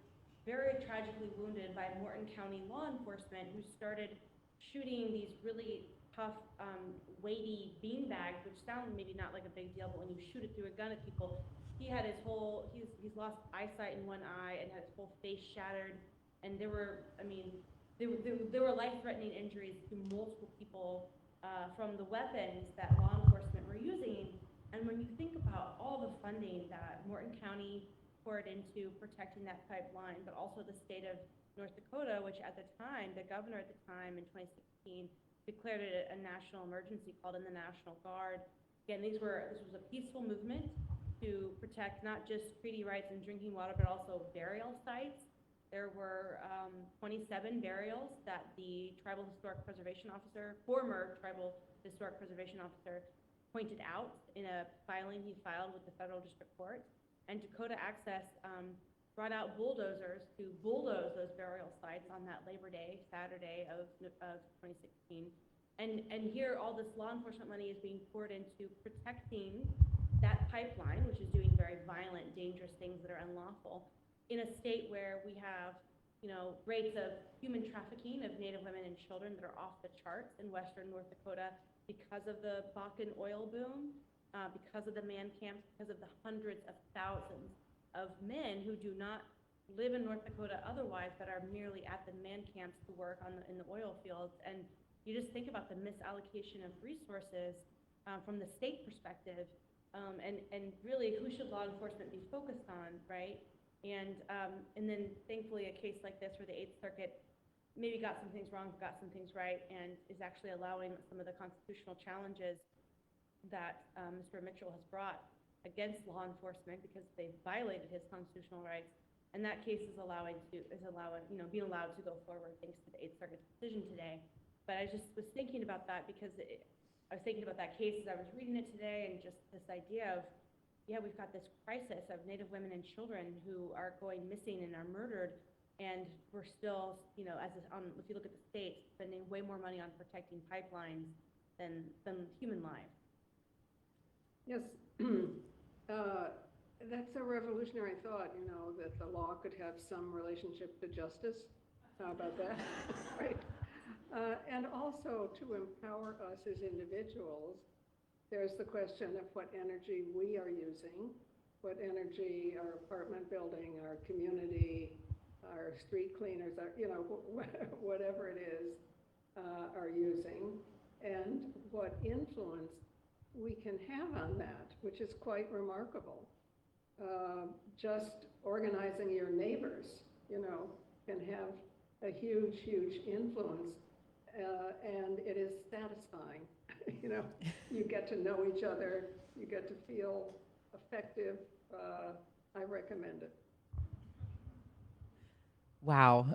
very tragically wounded by Morton County law enforcement, who started shooting these really tough, weighty beanbags, which sound maybe not like a big deal, but when you shoot it through a gun at people, he had his whole, he's lost eyesight in one eye and had his whole face shattered. And there were, I mean, there were life-threatening injuries to multiple people from the weapons that law enforcement were using. And when you think about all the funding that Morton County poured into protecting that pipeline, but also the state of North Dakota, which at the time, the governor at the time in 2016 declared it a national emergency, called in the National Guard. Again, this was a peaceful movement to protect not just treaty rights and drinking water, but also burial sites. There were 27 burials that the Tribal Historic Preservation Officer, former Tribal Historic Preservation Officer, pointed out in a filing he filed with the Federal District Court. And Dakota Access brought out bulldozers to bulldoze those burial sites on that Labor Day, Saturday of 2016. And here, all this law enforcement money is being poured into protecting that pipeline, which is doing very violent, dangerous things that are unlawful, in a state where we have, you know, rates of human trafficking of Native women and children that are off the charts in western North Dakota because of the Bakken oil boom, because of the man camps, because of the hundreds of thousands of men who do not live in North Dakota otherwise, but are merely at the man camps to work in the oil fields. And you just think about the misallocation of resources from the state perspective, and really, who should law enforcement be focused on, right? And then thankfully a case like this where the Eighth Circuit maybe got some things wrong, got some things right, and is actually allowing some of the constitutional challenges that Mr. Mitchell has brought against law enforcement because they violated his constitutional rights. And that case is being allowed to go forward thanks to the Eighth Circuit's decision today. But I just was thinking about that because I was thinking about that case as I was reading it today, and just this idea of, yeah, we've got this crisis of Native women and children who are going missing and are murdered, and we're still, you know, if you look at the states, spending way more money on protecting pipelines than human lives. Yes, that's a revolutionary thought, you know, that the law could have some relationship to justice. How about that? Right. And also to empower us as individuals, there's the question of what energy we are using, what energy our apartment building, our community, our street cleaners, you know, whatever it is, are using, and what influence we can have on that, which is quite remarkable. Just organizing your neighbors, you know, can have a huge, huge influence, and it is satisfying. You know, you get to know each other, you get to feel effective. I recommend it. Wow.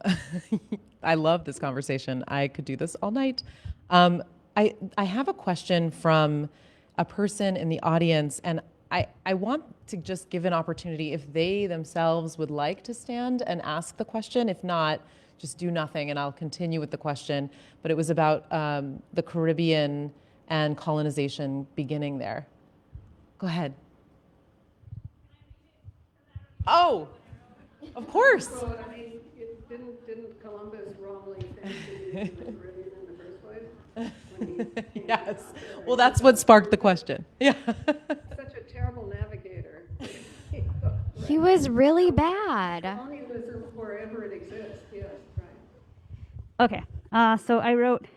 I love this conversation. I could do this all night. I have a question from a person in the audience, and I want to just give an opportunity if they themselves would like to stand and ask the question. If not, just do nothing, and I'll continue with the question. But it was about the Caribbean and colonization beginning there. Go ahead. Oh, of course. Well, I mean, didn't Columbus wrongly think he was in the Caribbean in the first place? When he came Yes. out there? Well, that's what sparked the question. Yeah. Such a terrible navigator. He was really bad. Colonialism wherever it exists, yes, right. Okay, so I wrote,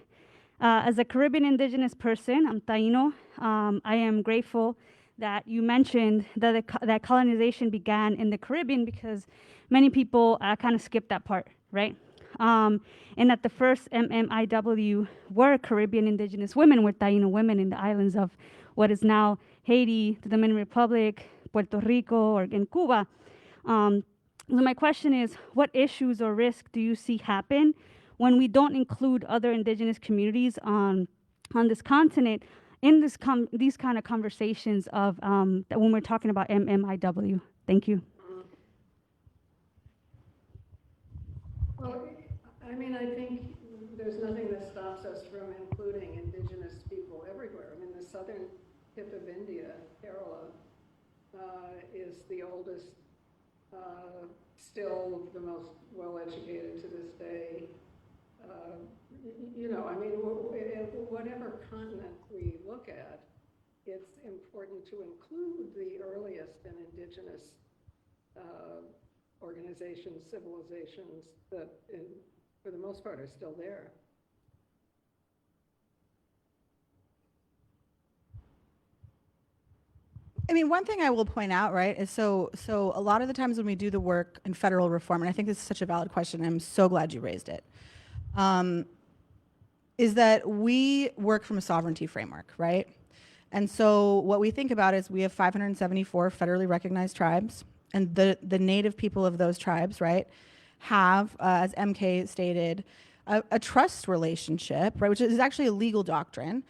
as a Caribbean indigenous person, I'm Taino. I am grateful that you mentioned that that colonization began in the Caribbean because many people kind of skipped that part, right? And that the first MMIW were Caribbean indigenous women, were Taino women in the islands of what is now Haiti, the Dominican Republic, Puerto Rico, or in Cuba. So my question is, what issues or risks do you see happen when we don't include other indigenous communities on this continent in these kind of conversations of that when we're talking about MMIW? Thank you. Well, I mean, I think there's nothing that stops us from including indigenous people everywhere. I mean, the southern tip of India, Kerala, is the oldest, still the most well-educated to this day. You know, I mean, whatever continent we look at, it's important to include the earliest and indigenous organizations, civilizations that, for the most part, are still there. I mean, one thing I will point out, right, is so a lot of the times when we do the work in federal reform, and I think this is such a valid question, I'm so glad you raised it, is that we work from a sovereignty framework, right? And so what we think about is we have 574 federally recognized tribes, and the native people of those tribes, right, have, as MK stated, a trust relationship, right, which is actually a legal doctrine,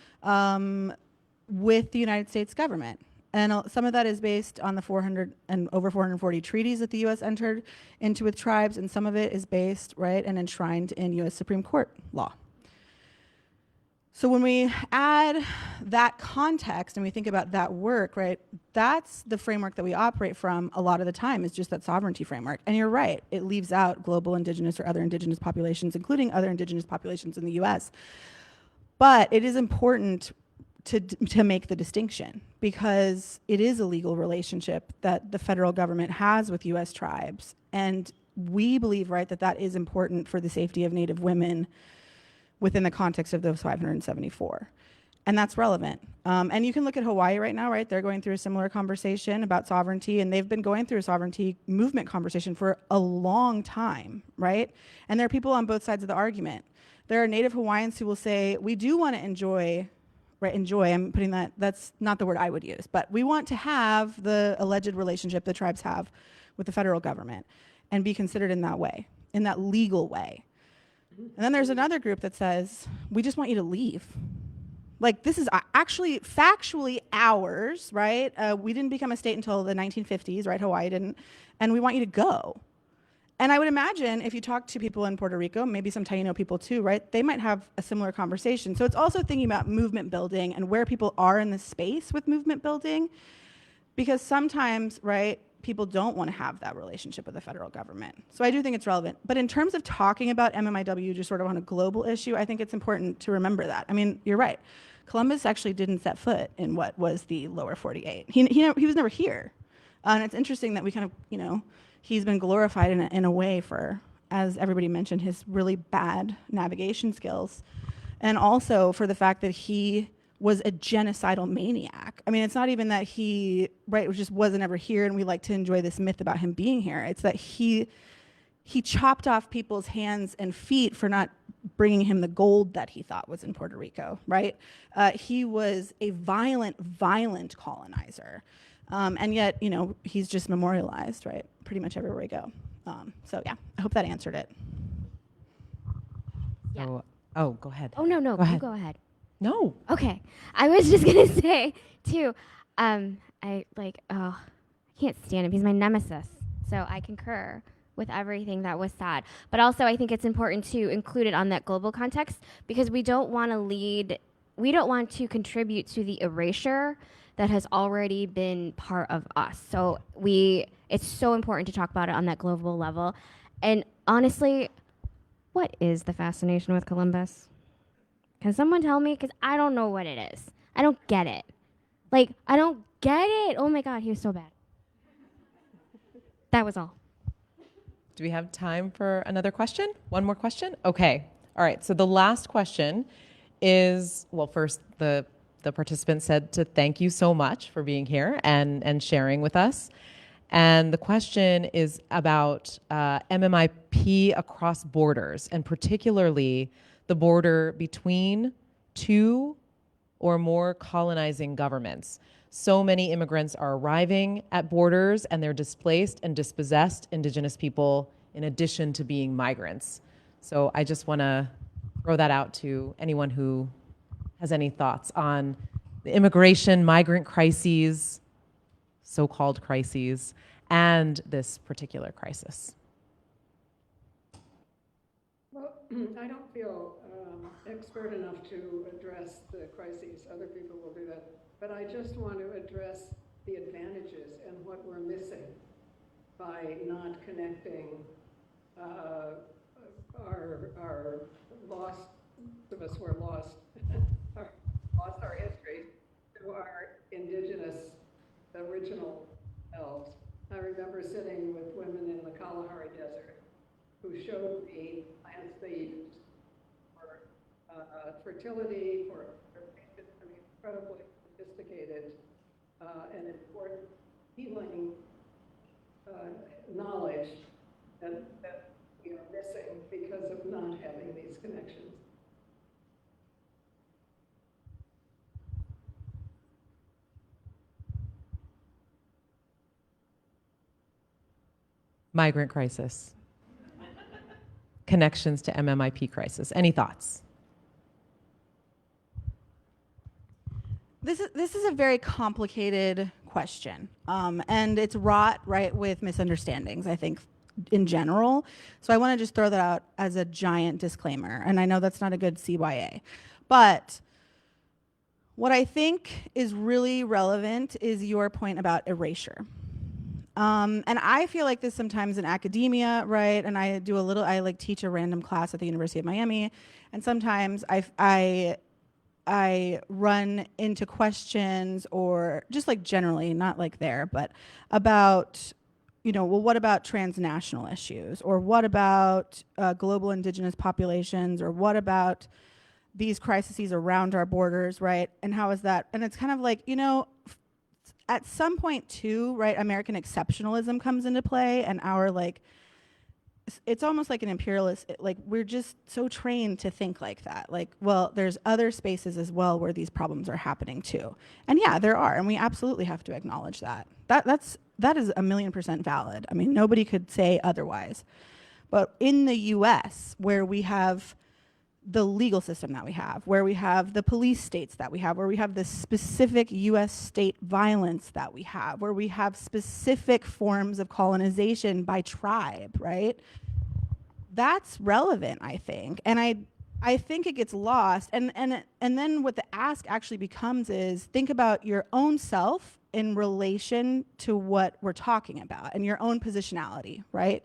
with the United States government. And some of that is based on the 400 and over 440 treaties that the U.S. entered into with tribes, and some of it is based, right, and enshrined in U.S. Supreme Court law. So when we add that context and we think about that work, right, that's the framework that we operate from a lot of the time, is just that sovereignty framework. And you're right, it leaves out global indigenous or other indigenous populations, including other indigenous populations in the U.S. But it is important to make the distinction, because it is a legal relationship that the federal government has with U.S. tribes. And we believe, right, that is important for the safety of Native women within the context of those 574. And that's relevant. And you can look at Hawaii right now, right? They're going through a similar conversation about sovereignty, and they've been going through a sovereignty movement conversation for a long time, right? And there are people on both sides of the argument. There are Native Hawaiians who will say, we do want to enjoy, I'm putting that's not the word I would use, but we want to have the alleged relationship the tribes have with the federal government and be considered in that way, in that legal way. And then there's another group that says, we just want you to leave. Like, this is actually factually ours, right? We didn't become a state until the 1950s, right? Hawaii didn't. And we want you to go. And I would imagine if you talk to people in Puerto Rico, maybe some Taino people too, right? They might have a similar conversation. So it's also thinking about movement building and where people are in the space with movement building, because sometimes, right, people don't want to have that relationship with the federal government. So I do think it's relevant. But in terms of talking about MMIW just sort of on a global issue, I think it's important to remember that. I mean, you're right. Columbus actually didn't set foot in what was the lower 48. He was never here. And it's interesting that we kind of, he's been glorified in a way for, as everybody mentioned, his really bad navigation skills. And also for the fact that he was a genocidal maniac. I mean, it's not even that he, right, just wasn't ever here and we like to enjoy this myth about him being here. It's that he chopped off people's hands and feet for not bringing him the gold that he thought was in Puerto Rico, right? He was a violent colonizer. And yet, he's just memorialized, right? Pretty much everywhere we go. So yeah, I hope that answered it. Yeah. Oh, go ahead. Oh, no, Go ahead. go ahead. No. Okay. I was just going to say, too, I can't stand him. He's my nemesis. So I concur with everything that was said. But also, I think it's important to include it on that global context because we don't want to contribute to the erasure that has already been part of us. So it's so important to talk about it on that global level. And honestly, what is the fascination with Columbus? Can someone tell me? Because I don't know what it is. I don't get it. Like, I don't get it. Oh my God, he was so bad. That was all. Do we have time for another question? One more question? Okay. All right. So the last question is, well, first, the participant said to thank you so much for being here and sharing with us. And the question is about MMIP across borders, and particularly the border between two or more colonizing governments. So many immigrants are arriving at borders and they're displaced and dispossessed indigenous people in addition to being migrants. So I just want to throw that out to anyone who has any thoughts on the immigration, migrant crises, so-called crises, and this particular crisis. Well, I don't feel expert enough to address the crises. Other people will do that. But I just want to address the advantages and what we're missing by not connecting our lost, of us who are lost, lost our history to our indigenous original selves. I remember sitting with women in the Kalahari Desert who showed me plants they used for fertility, for incredibly sophisticated and important healing knowledge that we are missing because of not having these connections. Migrant crisis. Connections to MMIP crisis. Any thoughts? This is a very complicated question, and it's wrought right with misunderstandings, I think, in general. So I want to just throw that out as a giant disclaimer, and I know that's not a good CYA, but what I think is really relevant is your point about erasure. And I feel like this sometimes in academia, right? And I like teach a random class at the University of Miami, and sometimes I run into questions, or just like generally, not like there, but about, well, what about transnational issues? Or what about global indigenous populations? Or what about these crises around our borders, right? And how is that? And it's kind of like, at some point too, right, American exceptionalism comes into play, and our it's almost like an imperialist, we're just so trained to think like that. Like, well, there's other spaces as well where these problems are happening too. And yeah, there are, and we absolutely have to acknowledge that. That is 1,000,000% valid. I mean, nobody could say otherwise. But in the US, where we have the legal system that we have, where we have the police states that we have, where we have the specific US state violence that we have, where we have specific forms of colonization by tribe, right? That's relevant, I think. And I think it gets lost. And then what the ask actually becomes is, think about your own self in relation to what we're talking about and your own positionality, right?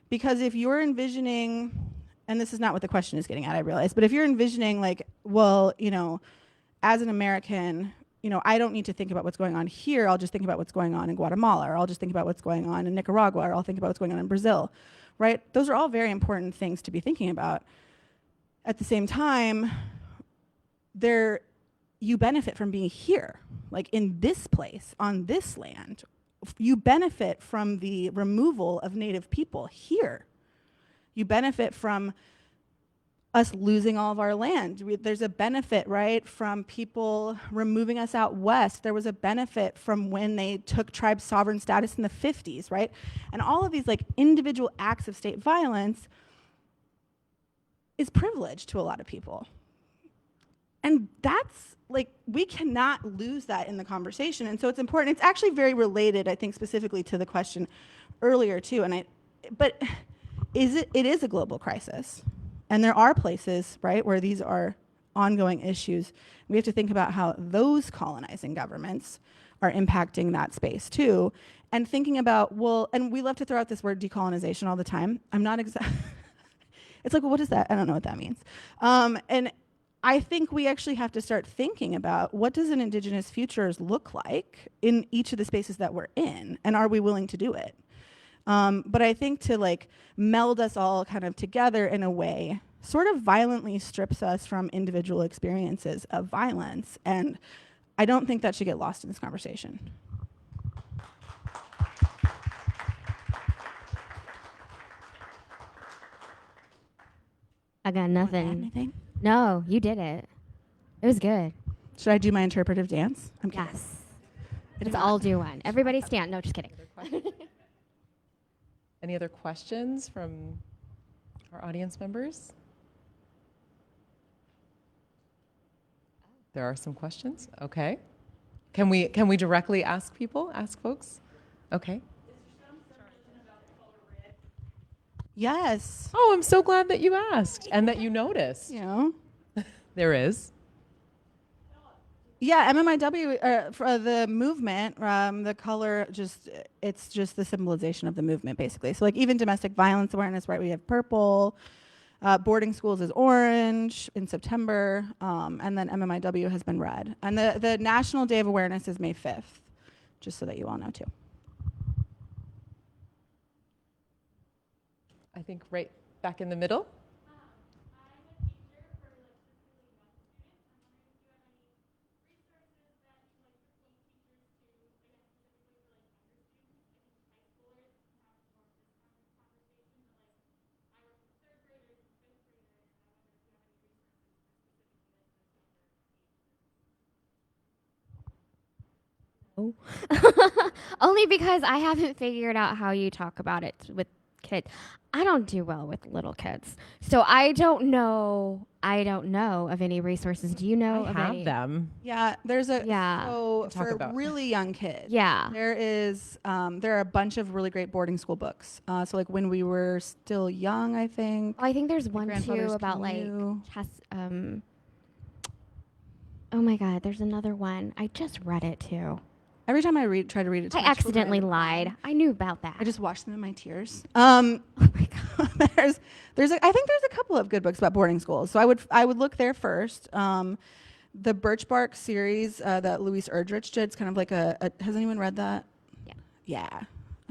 Because if you're envisioning, and this is not what the question is getting at, I realize, but if you're envisioning as an American, I don't need to think about what's going on here, I'll just think about what's going on in Guatemala, or I'll just think about what's going on in Nicaragua, or I'll think about what's going on in Brazil, right? Those are all very important things to be thinking about. At the same time, you benefit from being here, like in this place, on this land. You benefit from the removal of Native people here. You benefit from us losing all of our land. There's a benefit, right, from people removing us out west. There was a benefit from when they took tribe sovereign status in the 50s, right? And all of these individual acts of state violence is privilege to a lot of people. And that's we cannot lose that in the conversation. And so it's important. It's actually very related, I think, specifically to the question earlier too. And but it is a global crisis. And there are places, right, where these are ongoing issues. We have to think about how those colonizing governments are impacting that space too. And thinking about, well, and we love to throw out this word decolonization all the time. I'm not exact. It's like, well, what is that? I don't know what that means. And I think we actually have to start thinking about what does an Indigenous futures look like in each of the spaces that we're in, and are we willing to do it? But I think to like meld us all kind of together in a way sort of violently strips us from individual experiences of violence. And I don't think that should get lost in this conversation. I got Wanna add nothing. anything? No, you did it. It was good. Should I do my interpretive dance? I'm kidding. Yes. I do Let's not. all do one. Everybody stand. No, just kidding. Any other questions from our audience members? There are some questions. Okay. Can we directly ask folks? Okay. Yes. Oh, I'm so glad that you asked and that you noticed. You know? There is. Yeah, MMIW, for the movement, the color it's just the symbolization of the movement, basically. So like even domestic violence awareness, right, we have purple, boarding schools is orange in September, and then MMIW has been red. And the National Day of Awareness is May 5th, just so that you all know too. I think right back in the middle. Only because I haven't figured out how you talk about it with kids. I don't do well with little kids. So I don't know of any resources. Do you know I of have any? them. Yeah, there's a Yeah. so Talk for about- really young kids. Yeah. There are a bunch of really great boarding school books. So like when we were still young, I think. Oh, I think there's My one too Grandfather's about Canoe. oh my God, there's another one. I just read it too. Every time I try to read it to I my children, accidentally end up crying. lied. I knew about that. I just wash them in my tears. oh my God. I think there's a couple of good books about boarding schools. So I would look there first. The Birch Bark series that Louise Erdrich did. It's kind of like has anyone read that? Yeah. Yeah.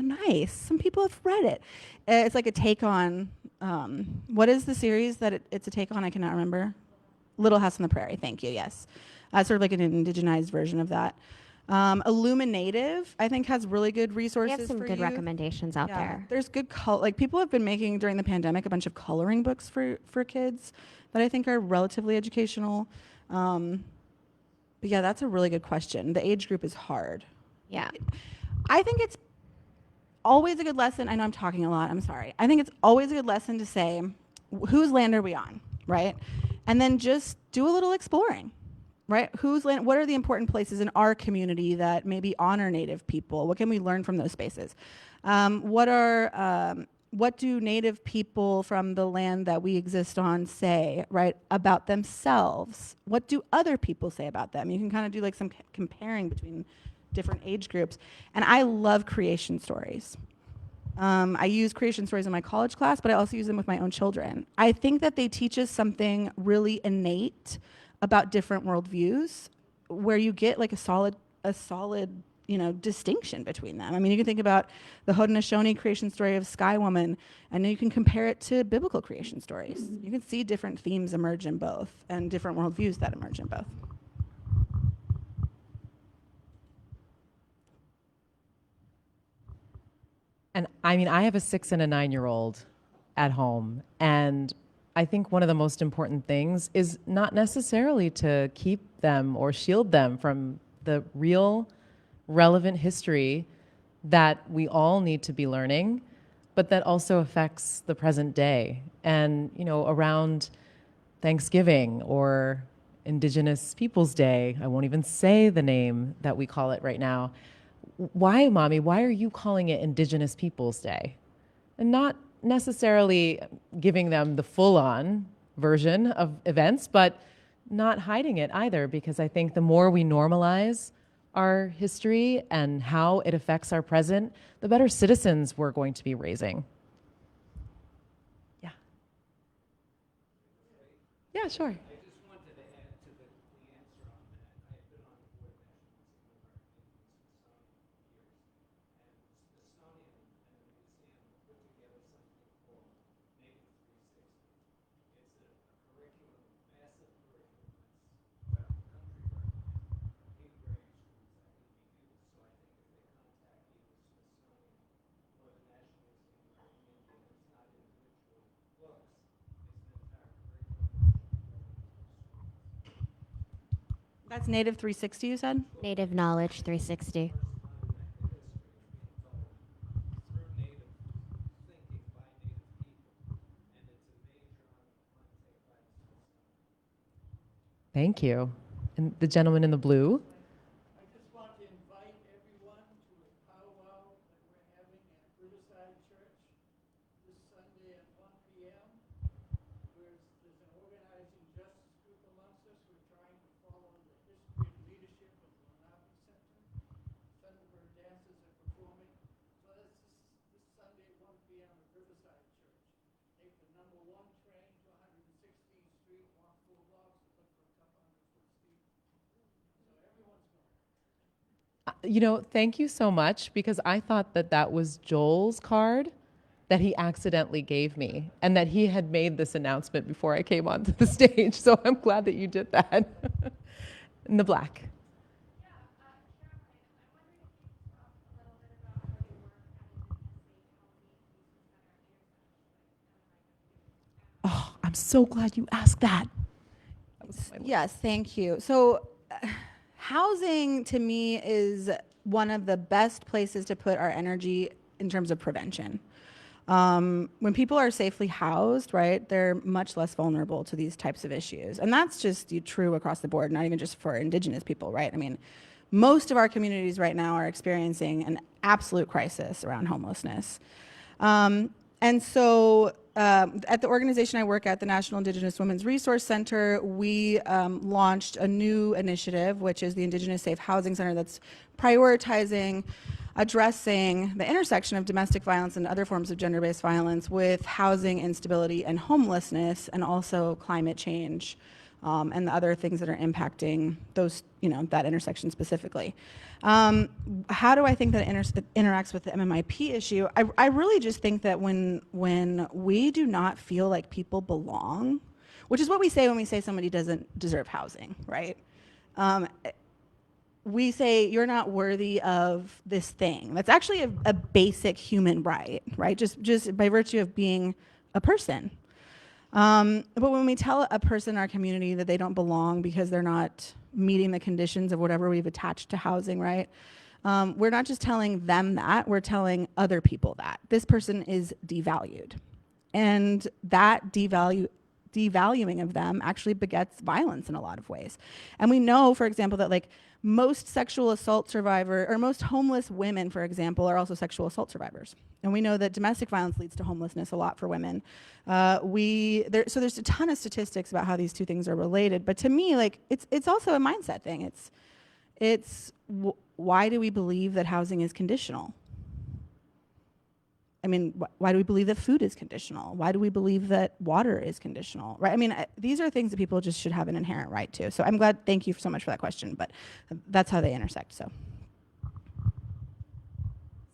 Oh, nice. Some people have read it. It's like a take on what is the series that it's a take on? I cannot remember. Little House on the Prairie. Thank you. Yes. Sort of like an indigenized version of that. Illuminative, I think, has really good We resources have some for good youth. recommendations out there. There's good like people have been making during the pandemic a bunch of coloring books for kids that I think are relatively educational. But yeah, that's a really good question. The age group is hard. Yeah. I think it's always a good lesson. I know I'm talking a lot. I'm sorry. I think it's always a good lesson to say, whose land are we on, right? And then just do a little exploring. Right? Whose land? What are the important places in our community that maybe honor Native people? What can we learn from those spaces? What do Native people from the land that we exist on say, right, about themselves? What do other people say about them? You can kind of do like some comparing between different age groups. And I love creation stories. I use creation stories in my college class, but I also use them with my own children. I think that they teach us something really innate about different worldviews, where you get like a solid, distinction between them. I mean, you can think about the Haudenosaunee creation story of Sky Woman, and then you can compare it to biblical creation stories. You can see different themes emerge in both, and different worldviews that emerge in both. And I mean, I have a 6 and a 9-year-old at home, and I think one of the most important things is not necessarily to keep them or shield them from the real relevant history that we all need to be learning, but that also affects the present day. And, around Thanksgiving or Indigenous Peoples Day, I won't even say the name that we call it right now. Why, Mommy? Why are you calling it Indigenous Peoples Day? and not necessarily giving them the full-on version of events, but not hiding it either, because I think the more we normalize our history and how it affects our present, the better citizens we're going to be raising. Yeah. Yeah, sure. That's Native 360, you said? Native Knowledge 360. Thank you. And the gentleman in the blue. I just want to invite everyone to a powwow that we're having at Riverside Church this Sunday at 1 p.m. There's an organizing justice group amongst us. We're trying to follow the history and leadership of the Lenape Center. Thunderbird dancers are performing. So that's this Sunday at 1 p.m. at Riverside Church. Take the number 1 train to 116th Street, walk 4 blocks, and look for a couple hundred foot steep. So everyone's going. You know, thank you so much, because I thought that that was Joel's card that he accidentally gave me, and that he had made this announcement before I came onto the stage. So I'm glad that you did that. In the black. Oh, I'm so glad you asked that. Yes, thank you. So, housing to me is one of the best places to put our energy in terms of prevention. When people are safely housed, right, they're much less vulnerable to these types of issues. And that's just true across the board, not even just for Indigenous people, right? I mean, most of our communities right now are experiencing an absolute crisis around homelessness. And so at the organization I work at, the National Indigenous Women's Resource Center, we launched a new initiative, which is the Indigenous Safe Housing Center, that's prioritizing addressing the intersection of domestic violence and other forms of gender-based violence with housing instability and homelessness, and also climate change and the other things that are impacting those, that intersection specifically. How do I think that it interacts with the MMIP issue? I really just think that when we do not feel like people belong, which is what we say when we say somebody doesn't deserve housing, right? We say you're not worthy of this thing. That's actually a basic human right? Just by virtue of being a person. But when we tell a person in our community that they don't belong because they're not meeting the conditions of whatever we've attached to housing, right? We're not just telling them that, we're telling other people that. This person is devalued. And that devaluing of them actually begets violence in a lot of ways. And we know, for example, that most sexual assault survivor, or most homeless women, for example, are also sexual assault survivors. And we know that domestic violence leads to homelessness a lot for women. So there's a ton of statistics about how these two things are related. But to me, it's also a mindset thing. Why do we believe that housing is conditional? I mean, why do we believe that food is conditional? Why do we believe that water is conditional, right? I mean, these are things that people just should have an inherent right to. So I'm glad, thank you so much for that question, but that's how they intersect, so.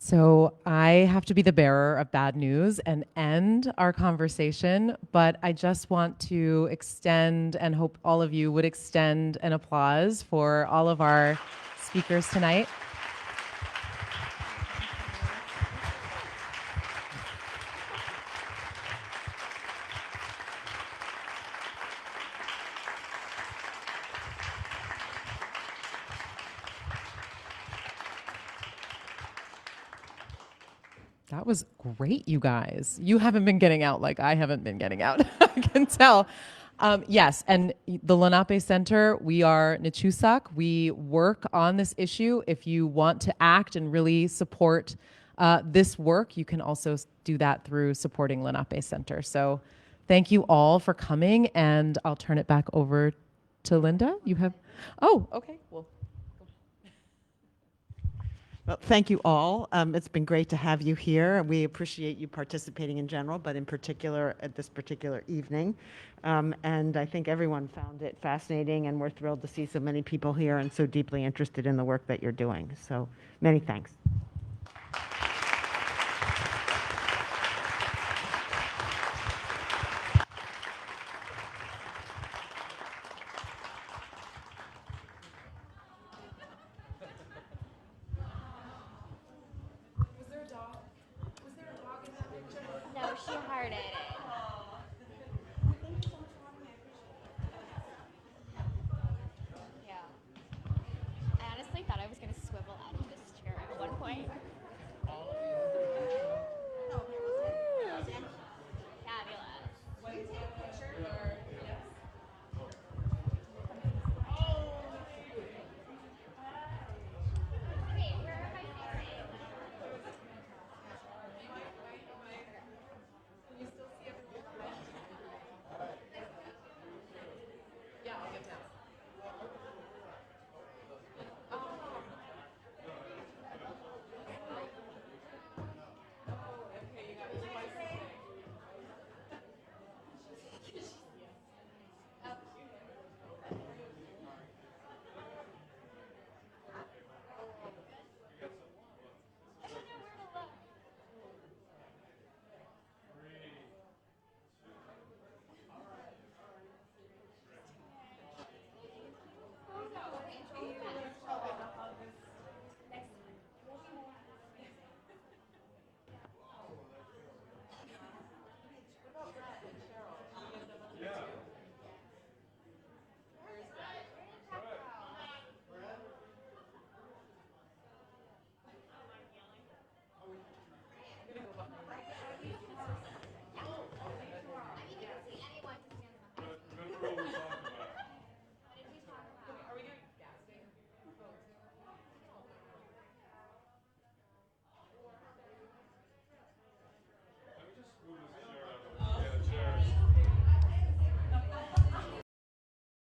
So I have to be the bearer of bad news and end our conversation, but I just want to extend, and hope all of you would extend, an applause for all of our speakers tonight. That was great, you guys. You haven't been getting out like I haven't been getting out, I can tell. Yes, and the Lenape Center, we are Nichusak. We work on this issue. If you want to act and really support this work, you can also do that through supporting Lenape Center. So thank you all for coming, and I'll turn it back over to Linda. You have, oh, okay, well. Well, thank you all. It's been great to have you here. We appreciate you participating in general, but in particular at this particular evening. And I think everyone found it fascinating, and we're thrilled to see so many people here and so deeply interested in the work that you're doing. So many thanks. No, she hearted it. Yeah. I honestly thought I was going to swivel out of this chair at one point. Fabulous. Wait, where am I facing? I mean, you can see anyone who stands behind me.